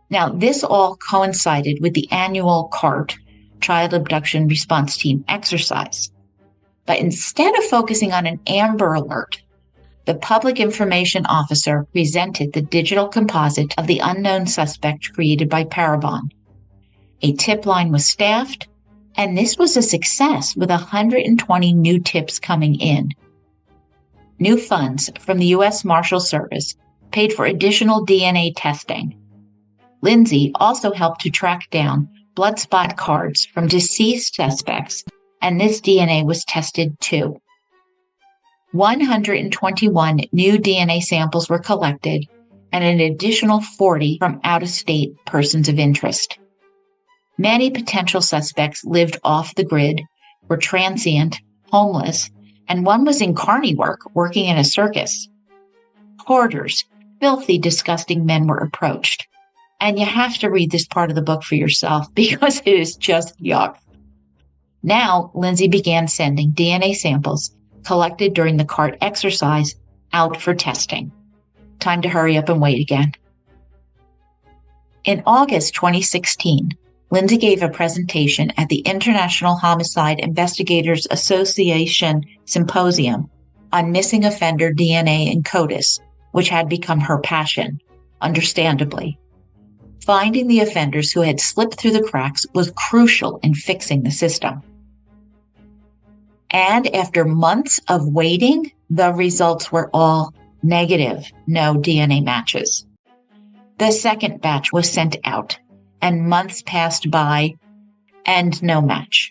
Now, this all coincided with the annual CART, Child Abduction Response Team exercise. But instead of focusing on an Amber Alert, the public information officer presented the digital composite of the unknown suspect created by Parabon. A tip line was staffed, and this was a success with 120 new tips coming in. New funds from the U.S. Marshal Service paid for additional DNA testing. Lindsey also helped to track down blood spot cards from deceased suspects, and this DNA was tested too. 121 new DNA samples were collected, and an additional 40 from out-of-state persons of interest. Many potential suspects lived off the grid, were transient, homeless, and one was in carny work, working in a circus. Hoarders, filthy, disgusting men were approached. And you have to read this part of the book for yourself because it is just yuck. Now, Lindsey began sending DNA samples collected during the CART exercise out for testing. Time to hurry up and wait again. In August 2016, Lindsey gave a presentation at the International Homicide Investigators Association Symposium on missing offender DNA and CODIS, which had become her passion, understandably. Finding the offenders who had slipped through the cracks was crucial in fixing the system. And after months of waiting, the results were all negative, no DNA matches. The second batch was sent out, and months passed by, and no match.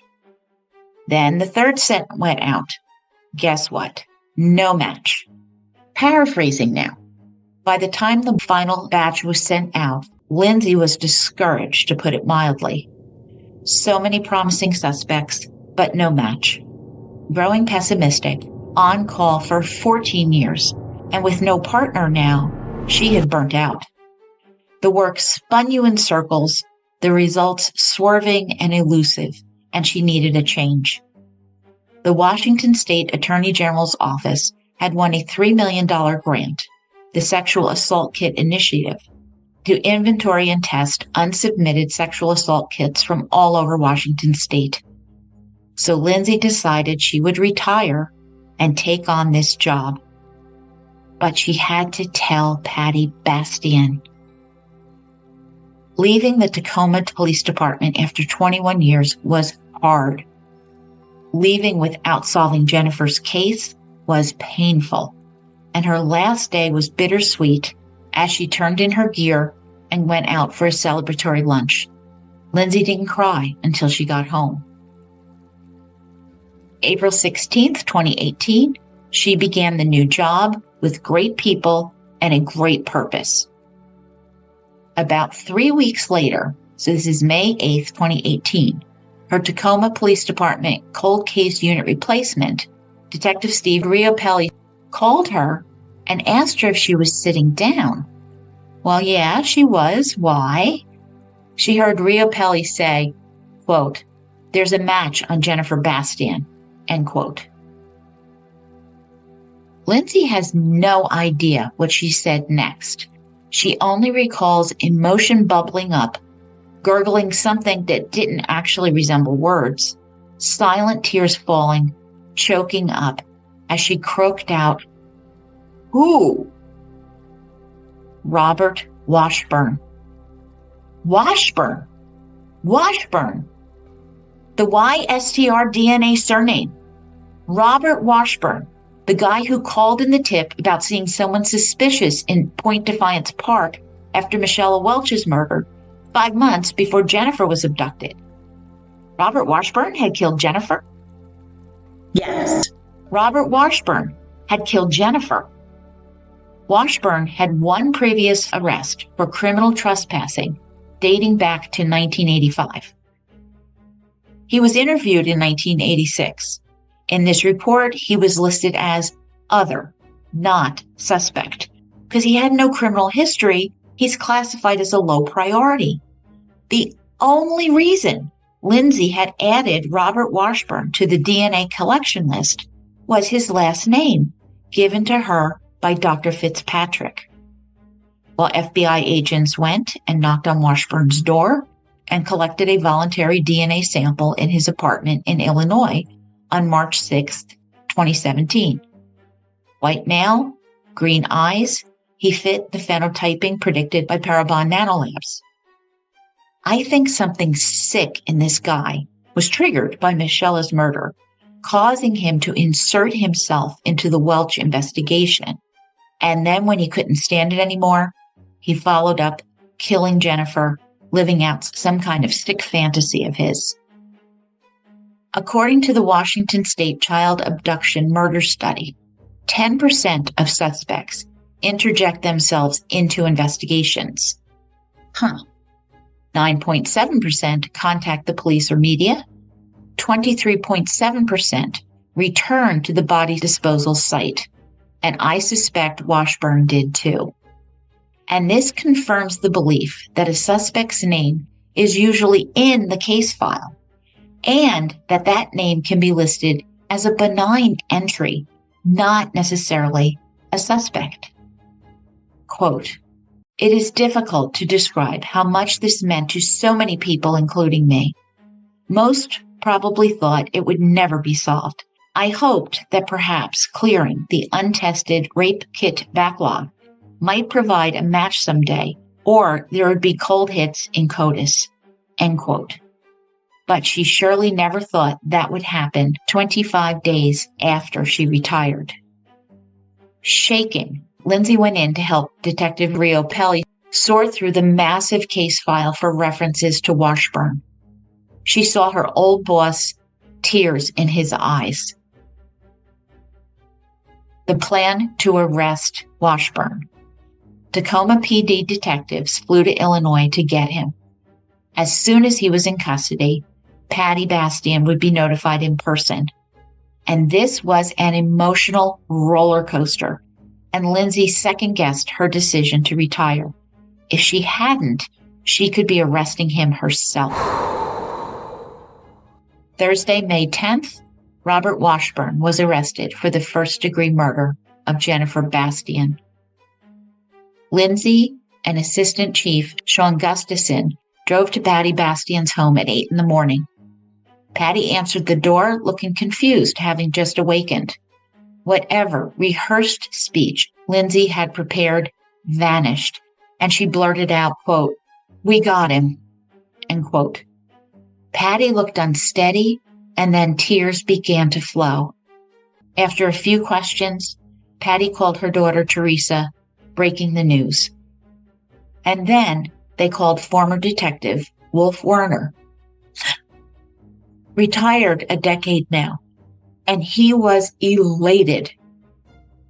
Then the third set went out. Guess what? No match. Paraphrasing now. By the time the final batch was sent out, Lindsey was discouraged, to put it mildly. So many promising suspects, but no match. Growing pessimistic, on call for 14 years, and with no partner now, she had burnt out. The work spun you in circles, the results swerving and elusive, and she needed a change. The Washington State Attorney General's office had won a $3 million grant, the Sexual Assault Kit Initiative, to inventory and test unsubmitted sexual assault kits from all over Washington State. So Lindsey decided she would retire and take on this job. But she had to tell Patty Bastian. Leaving the Tacoma Police Department after 21 years was hard. Leaving without solving Jennifer's case was painful, and her last day was bittersweet as she turned in her gear and went out for a celebratory lunch. Lindsey didn't cry until she got home. April 16th, 2018, she began the new job with great people and a great purpose. About 3 weeks later, so this is May 8th, 2018, her Tacoma Police Department cold case unit replacement, Detective Steve Riopelli, called her and asked her if she was sitting down. Well, yeah, she was. Why? She heard Riopelli say, quote, "There's a match on Jennifer Bastian," end quote. Lindsey has no idea what she said next. She only recalls emotion bubbling up, gurgling something that didn't actually resemble words, silent tears falling, choking up as she croaked out, "Who?" Robert Washburn. Washburn. Washburn. The YSTR DNA surname. Robert Washburn, the guy who called in the tip about seeing someone suspicious in Point Defiance Park after Michella Welch's murder 5 months before Jennifer was abducted. Robert Washburn had killed Jennifer? Yes. Robert Washburn had killed Jennifer. Washburn had one previous arrest for criminal trespassing dating back to 1985. He was interviewed in 1986. In this report, he was listed as other, not suspect. Because he had no criminal history, he's classified as a low priority. The only reason Lindsey had added Robert Washburn to the DNA collection list was his last name, given to her by Dr. Fitzpatrick. While FBI agents went and knocked on Washburn's door and collected a voluntary DNA sample in his apartment in Illinois on March 6, 2017. White male, green eyes, he fit the phenotyping predicted by Parabon Nanolabs. I think something sick in this guy was triggered by Michella's murder, causing him to insert himself into the Welch investigation. And then when he couldn't stand it anymore, he followed up killing Jennifer, living out some kind of sick fantasy of his. According to the Washington State Child Abduction Murder Study, 10% of suspects interject themselves into investigations. 9.7% contact the police or media. 23.7% return to the body disposal site. And I suspect Washburn did too. And this confirms the belief that a suspect's name is usually in the case file, and that name can be listed as a benign entry, not necessarily a suspect. Quote, It is difficult to describe how much this meant to so many people, including me. Most probably thought it would never be solved. I hoped that perhaps clearing the untested rape kit backlog might provide a match someday, or there would be cold hits in CODIS, end quote. But she surely never thought that would happen 25 days after she retired. Shaking, Lindsey went in to help Detective Rio Pelli sort through the massive case file for references to Washburn. She saw her old boss, tears in his eyes. The plan to arrest Washburn. Tacoma PD detectives flew to Illinois to get him. As soon as he was in custody, Patty Bastian would be notified in person. And this was an emotional roller coaster, and Lindsey second-guessed her decision to retire. If she hadn't, she could be arresting him herself. Thursday, May 10th, Robert Washburn was arrested for the first-degree murder of Jennifer Bastian. Lindsey and Assistant Chief Sean Gustafson drove to Patty Bastian's home at 8 a.m. Patty answered the door, looking confused, having just awakened. Whatever rehearsed speech Lindsey had prepared vanished, and she blurted out, quote, "We got him," end quote. Patty looked unsteady, and then tears began to flow. After a few questions, Patty called her daughter Teresa, breaking the news. And then they called former detective Wolf Werner, retired a decade now, and he was elated.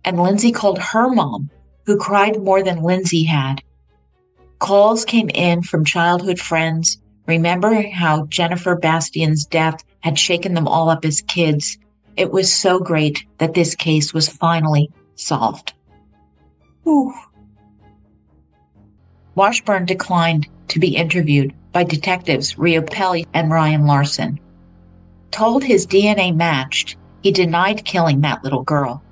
And Lindsey called her mom, who cried more than Lindsey had. Calls came in from childhood friends, remembering how Jennifer Bastian's death had shaken them all up as kids. It was so great that this case was finally solved. Whew. Washburn declined to be interviewed by detectives Rio Pelli and Ryan Larson. Told his DNA matched, he denied killing that little girl.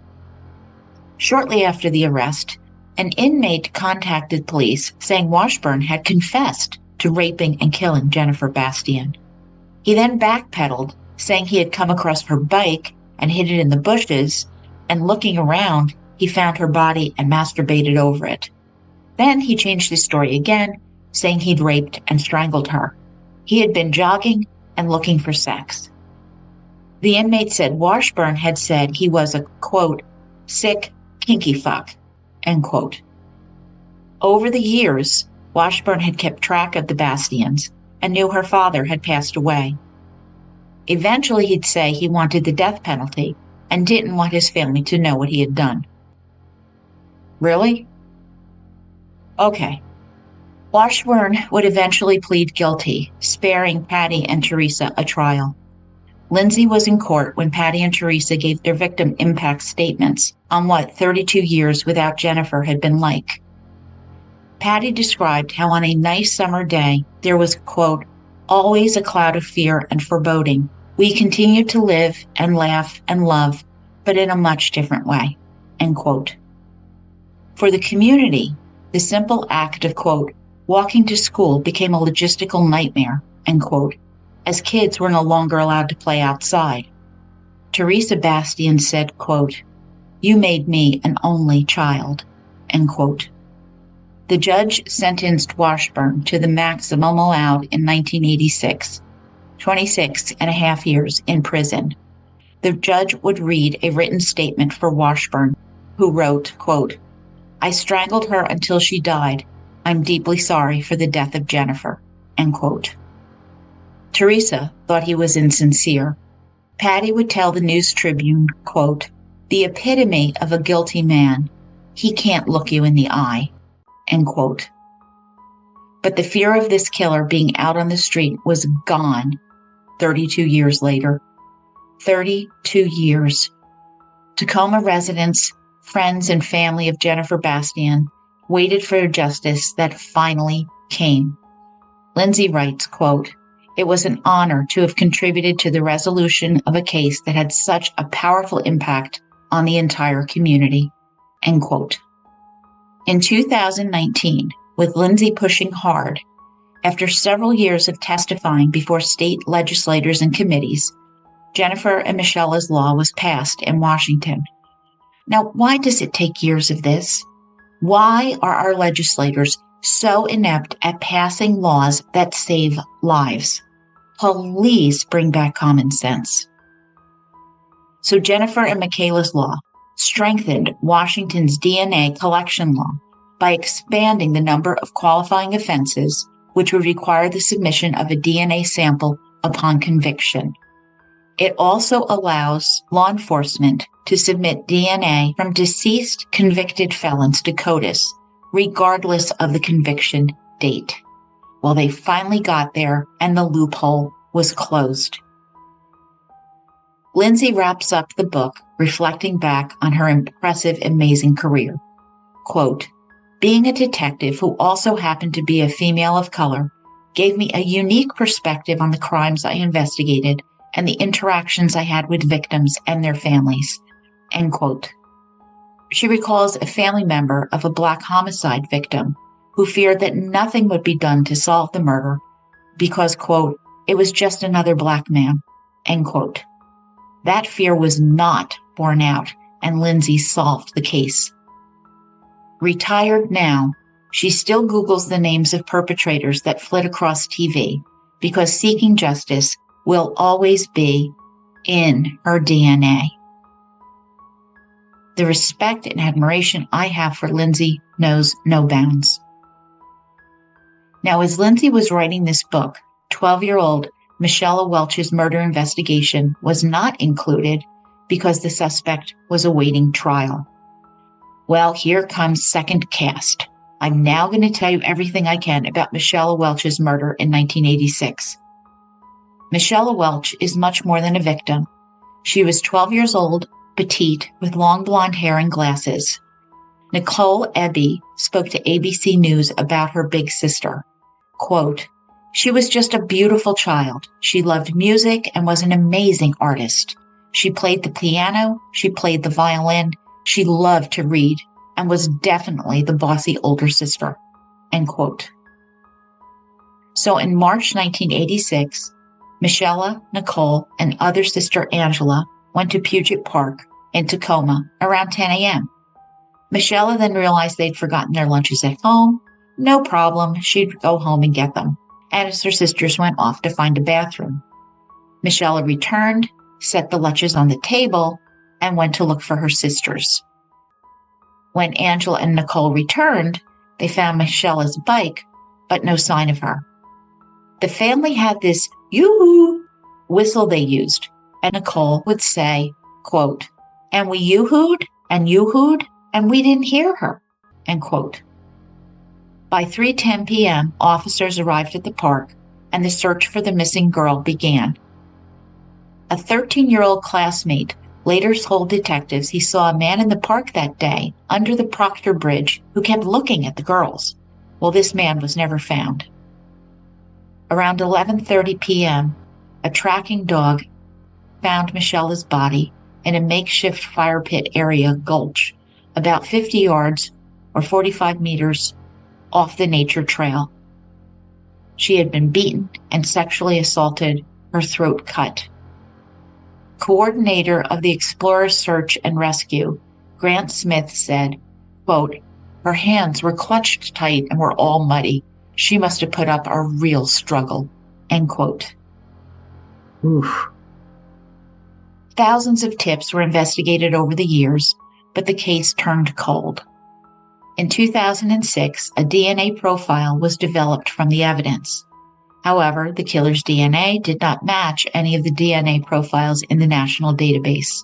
Shortly after the arrest, an inmate contacted police saying Washburn had confessed to raping and killing Jennifer Bastian. He then backpedaled, saying he had come across her bike and hid it in the bushes, and looking around, he found her body and masturbated over it. Then he changed his story again, saying he'd raped and strangled her. He had been jogging and looking for sex. The inmate said Washburn had said he was a, quote, sick, kinky fuck, end quote. Over the years, Washburn had kept track of the Bastians and knew her father had passed away. Eventually, he'd say he wanted the death penalty and didn't want his family to know what he had done. Really? Okay. Washburn would eventually plead guilty, sparing Patty and Teresa a trial. Lindsey was in court when Patty and Teresa gave their victim impact statements on what 32 years without Jennifer had been like. Patty described how on a nice summer day, there was, quote, always a cloud of fear and foreboding. We continued to live and laugh and love, but in a much different way, end quote. For the community, the simple act of, quote, walking to school became a logistical nightmare, end quote, as kids were no longer allowed to play outside. Teresa Bastian said, quote, you made me an only child, end quote. The judge sentenced Washburn to the maximum allowed in 1986, 26 and a half years in prison. The judge would read a written statement for Washburn, who wrote, quote, I strangled her until she died. I'm deeply sorry for the death of Jennifer, end quote. Teresa thought he was insincere. Patty would tell the News Tribune, quote, the epitome of a guilty man. He can't look you in the eye, end quote. But the fear of this killer being out on the street was gone 32 years later. 32 years. Tacoma residents, friends, and family of Jennifer Bastian waited for justice that finally came. Lindsey writes, quote, it was an honor to have contributed to the resolution of a case that had such a powerful impact on the entire community, end quote. In 2019, with Lindsey pushing hard, after several years of testifying before state legislators and committees, Jennifer and Michella's law was passed in Washington. Now, why does it take years of this? Why are our legislators so inept at passing laws that save lives? Please bring back common sense. So Jennifer and Michela's law strengthened Washington's DNA collection law by expanding the number of qualifying offenses which would require the submission of a DNA sample upon conviction. It also allows law enforcement to submit DNA from deceased convicted felons to CODIS, regardless of the conviction date. Well, they finally got there, and the loophole was closed. Lindsey wraps up the book reflecting back on her impressive, amazing career. Quote, "Being a detective who also happened to be a female of color gave me a unique perspective on the crimes I investigated and the interactions I had with victims and their families." End quote. She recalls a family member of a Black homicide victim who feared that nothing would be done to solve the murder because, quote, "it was just another Black man," end quote. That fear was not borne out, and Lindsey solved the case. Retired now, she still Googles the names of perpetrators that flit across TV because seeking justice will always be in her DNA. The respect and admiration I have for Lindsey knows no bounds. Now, as Lindsey was writing this book, 12-year-old Michella Welch's murder investigation was not included because the suspect was awaiting trial. Well, here comes 2ndCast. I'm now going to tell you everything I can about Michella Welch's murder in 1986. Michella Welch is much more than a victim. She was 12 years old, petite, with long blonde hair and glasses. Nicole Ebby spoke to ABC News about her big sister. Quote, "She was just a beautiful child. She loved music and was an amazing artist. She played the piano, she played the violin, she loved to read, and was definitely the bossy older sister." End quote. So in March 1986, Michella, Nicole, and other sister Angela went to Puget Park in Tacoma around 10 a.m. Michella then realized they'd forgotten their lunches at home. No problem, she'd go home and get them. And as her sisters went off to find a bathroom. Michella returned, set the lunches on the table, and went to look for her sisters. When Angela and Nicole returned, they found Michella's bike, but no sign of her. The family had this yoo-hoo whistle they used, and Nicole would say, quote, "And we yoo-hooed, and we didn't hear her," end quote. By 3:10 p.m., officers arrived at the park, and the search for the missing girl began. A 13-year-old classmate later told detectives he saw a man in the park that day under the Proctor Bridge who kept looking at the girls. Well, this man was never found. Around 11:30 p.m., a tracking dog found Michella's body in a makeshift fire pit area gulch, about 50 yards or 45 meters off the nature trail. She had been beaten and sexually assaulted, her throat cut. Coordinator of the Explorer Search and Rescue, Grant Smith, said, quote, "Her hands were clutched tight and were all muddy. She must have put up a real struggle," end quote. Oof. Thousands of tips were investigated over the years, but the case turned cold. In 2006, a DNA profile was developed from the evidence. However, the killer's DNA did not match any of the DNA profiles in the national database.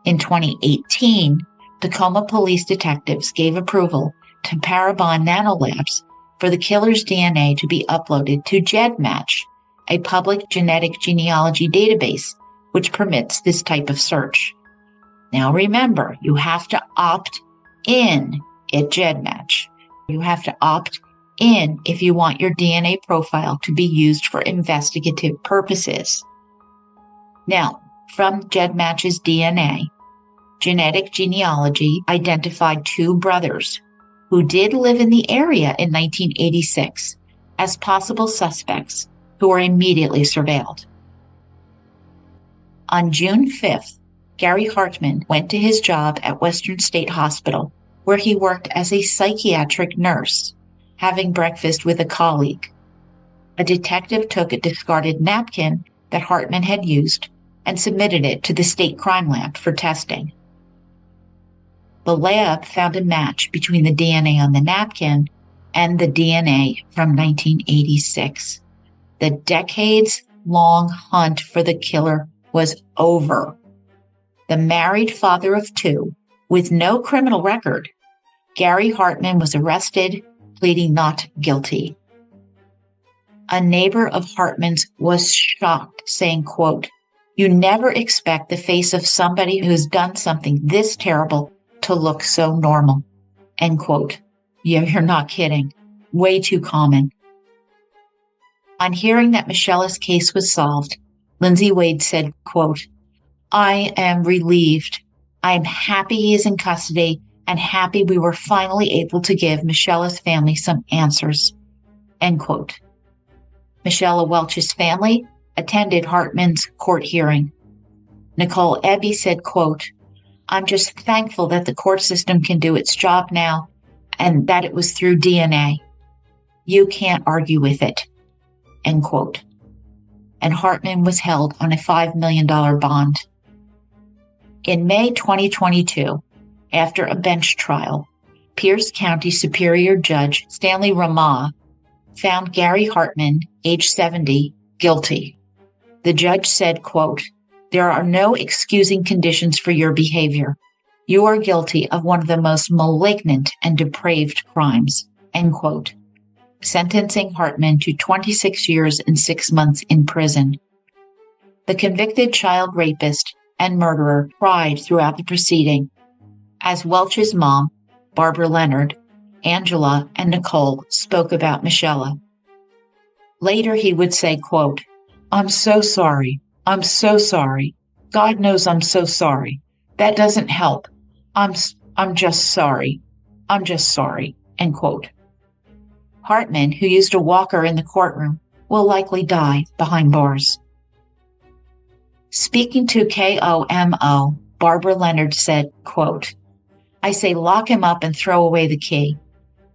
In 2018, Tacoma police detectives gave approval to Parabon Nanolabs for the killer's DNA to be uploaded to GEDmatch, a public genetic genealogy database, which permits this type of search. Now remember, you have to opt in at GEDmatch. You have to opt in if you want your DNA profile to be used for investigative purposes. Now, from GEDmatch's DNA, genetic genealogy identified two brothers who did live in the area in 1986 as possible suspects who were immediately surveilled. On June 5th, Gary Hartman went to his job at Western State Hospital, where he worked as a psychiatric nurse, having breakfast with a colleague. A detective took a discarded napkin that Hartman had used and submitted it to the state crime lab for testing. The lab found a match between the DNA on the napkin and the DNA from 1986. The decades-long hunt for the killer was over. The married father of two, with no criminal record, Gary Hartman was arrested, pleading not guilty. A neighbor of Hartman's was shocked, saying, quote, "You never expect the face of somebody who's done something this terrible to look so normal." End quote. Yeah, you're not kidding. Way too common. On hearing that Michella's case was solved, Lindsey Wade said, quote, "I am relieved. I am happy he is in custody and happy we were finally able to give Michella's family some answers." End quote. Michella Welch's family attended Hartman's court hearing. Nicole Ebby said, quote, "I'm just thankful that the court system can do its job now and that it was through DNA. You can't argue with it." End quote. And Hartman was held on a $5 million bond. In May 2022, after a bench trial, Pierce County Superior Judge Stanley Ramah found Gary Hartman, age 70, guilty. The judge said, quote, "There are no excusing conditions for your behavior. You are guilty of one of the most malignant and depraved crimes," end quote, sentencing Hartman to 26 years and 6 months in prison. The convicted child rapist and murderer cried throughout the proceeding, as Welch's mom, Barbara Leonard, Angela, and Nicole spoke about Michella. Later he would say, quote, "I'm so sorry. I'm so sorry. God knows I'm so sorry. That doesn't help. I'm just sorry. I'm just sorry," end quote. Hartman, who used a walker in the courtroom, will likely die behind bars. Speaking to KOMO, Barbara Leonard said, quote, "I say lock him up and throw away the key,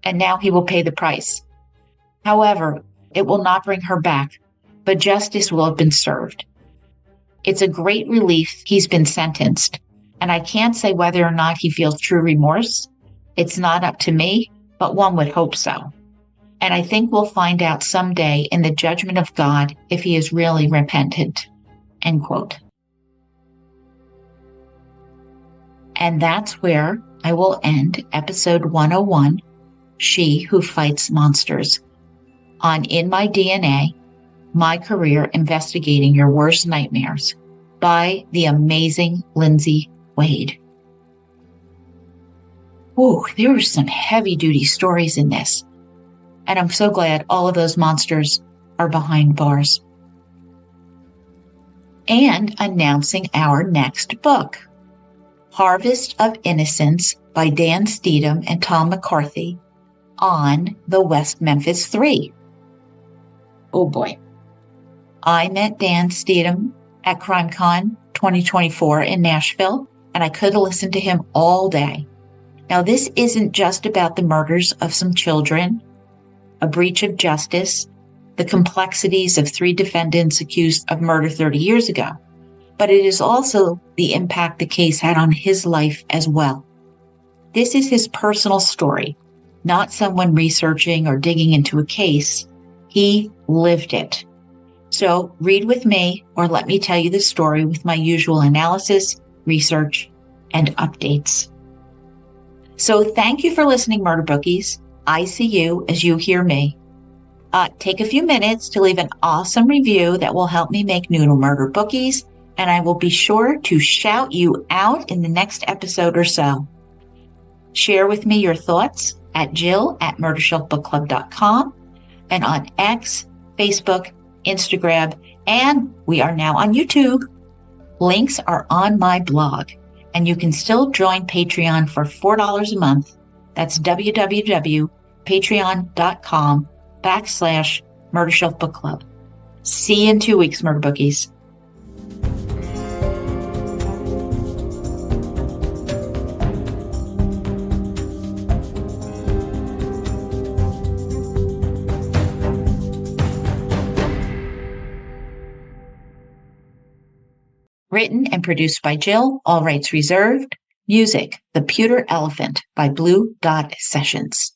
and now he will pay the price. However, it will not bring her back, but justice will have been served. It's a great relief he's been sentenced, and I can't say whether or not he feels true remorse. It's not up to me, but one would hope so. And I think we'll find out someday in the judgment of God if he is really repentant," end quote. And that's where I will end episode 101, She Who Fights Monsters, on In My DNA, My Career Investigating Your Worst Nightmares, by the amazing Lindsey Wade. Whoa, there were some heavy-duty stories in this. And I'm so glad all of those monsters are behind bars. And announcing our next book, Harvest of Innocence by Dan Steedham and Tom McCarthy, on the West Memphis 3. Oh boy. I met Dan Steedham at CrimeCon 2024 in Nashville, and I could have listened to him all day. Now, this isn't just about the murders of some children, a breach of justice, the complexities of 3 defendants accused of murder 30 years ago, but it is also the impact the case had on his life as well. This is his personal story, not someone researching or digging into a case. He lived it. So read with me, or let me tell you the story with my usual analysis, research, and updates. So thank you for listening, Murder Bookies. I see you as you hear me. Take a few minutes to leave an awesome review that will help me make new to Murder Bookies, and I will be sure to shout you out in the next episode or so. Share with me your thoughts at jill@murdershelfbookclub.com and on X, Facebook, Instagram, and we are now on YouTube. Links are on my blog, and you can still join Patreon for $4 a month. That's www.patreon.com/Murder Shelf Book Club. See you in 2 weeks, Murder Bookies. Written and produced by Jill, all rights reserved. Music, The Pewter Elephant by Blue Dot Sessions.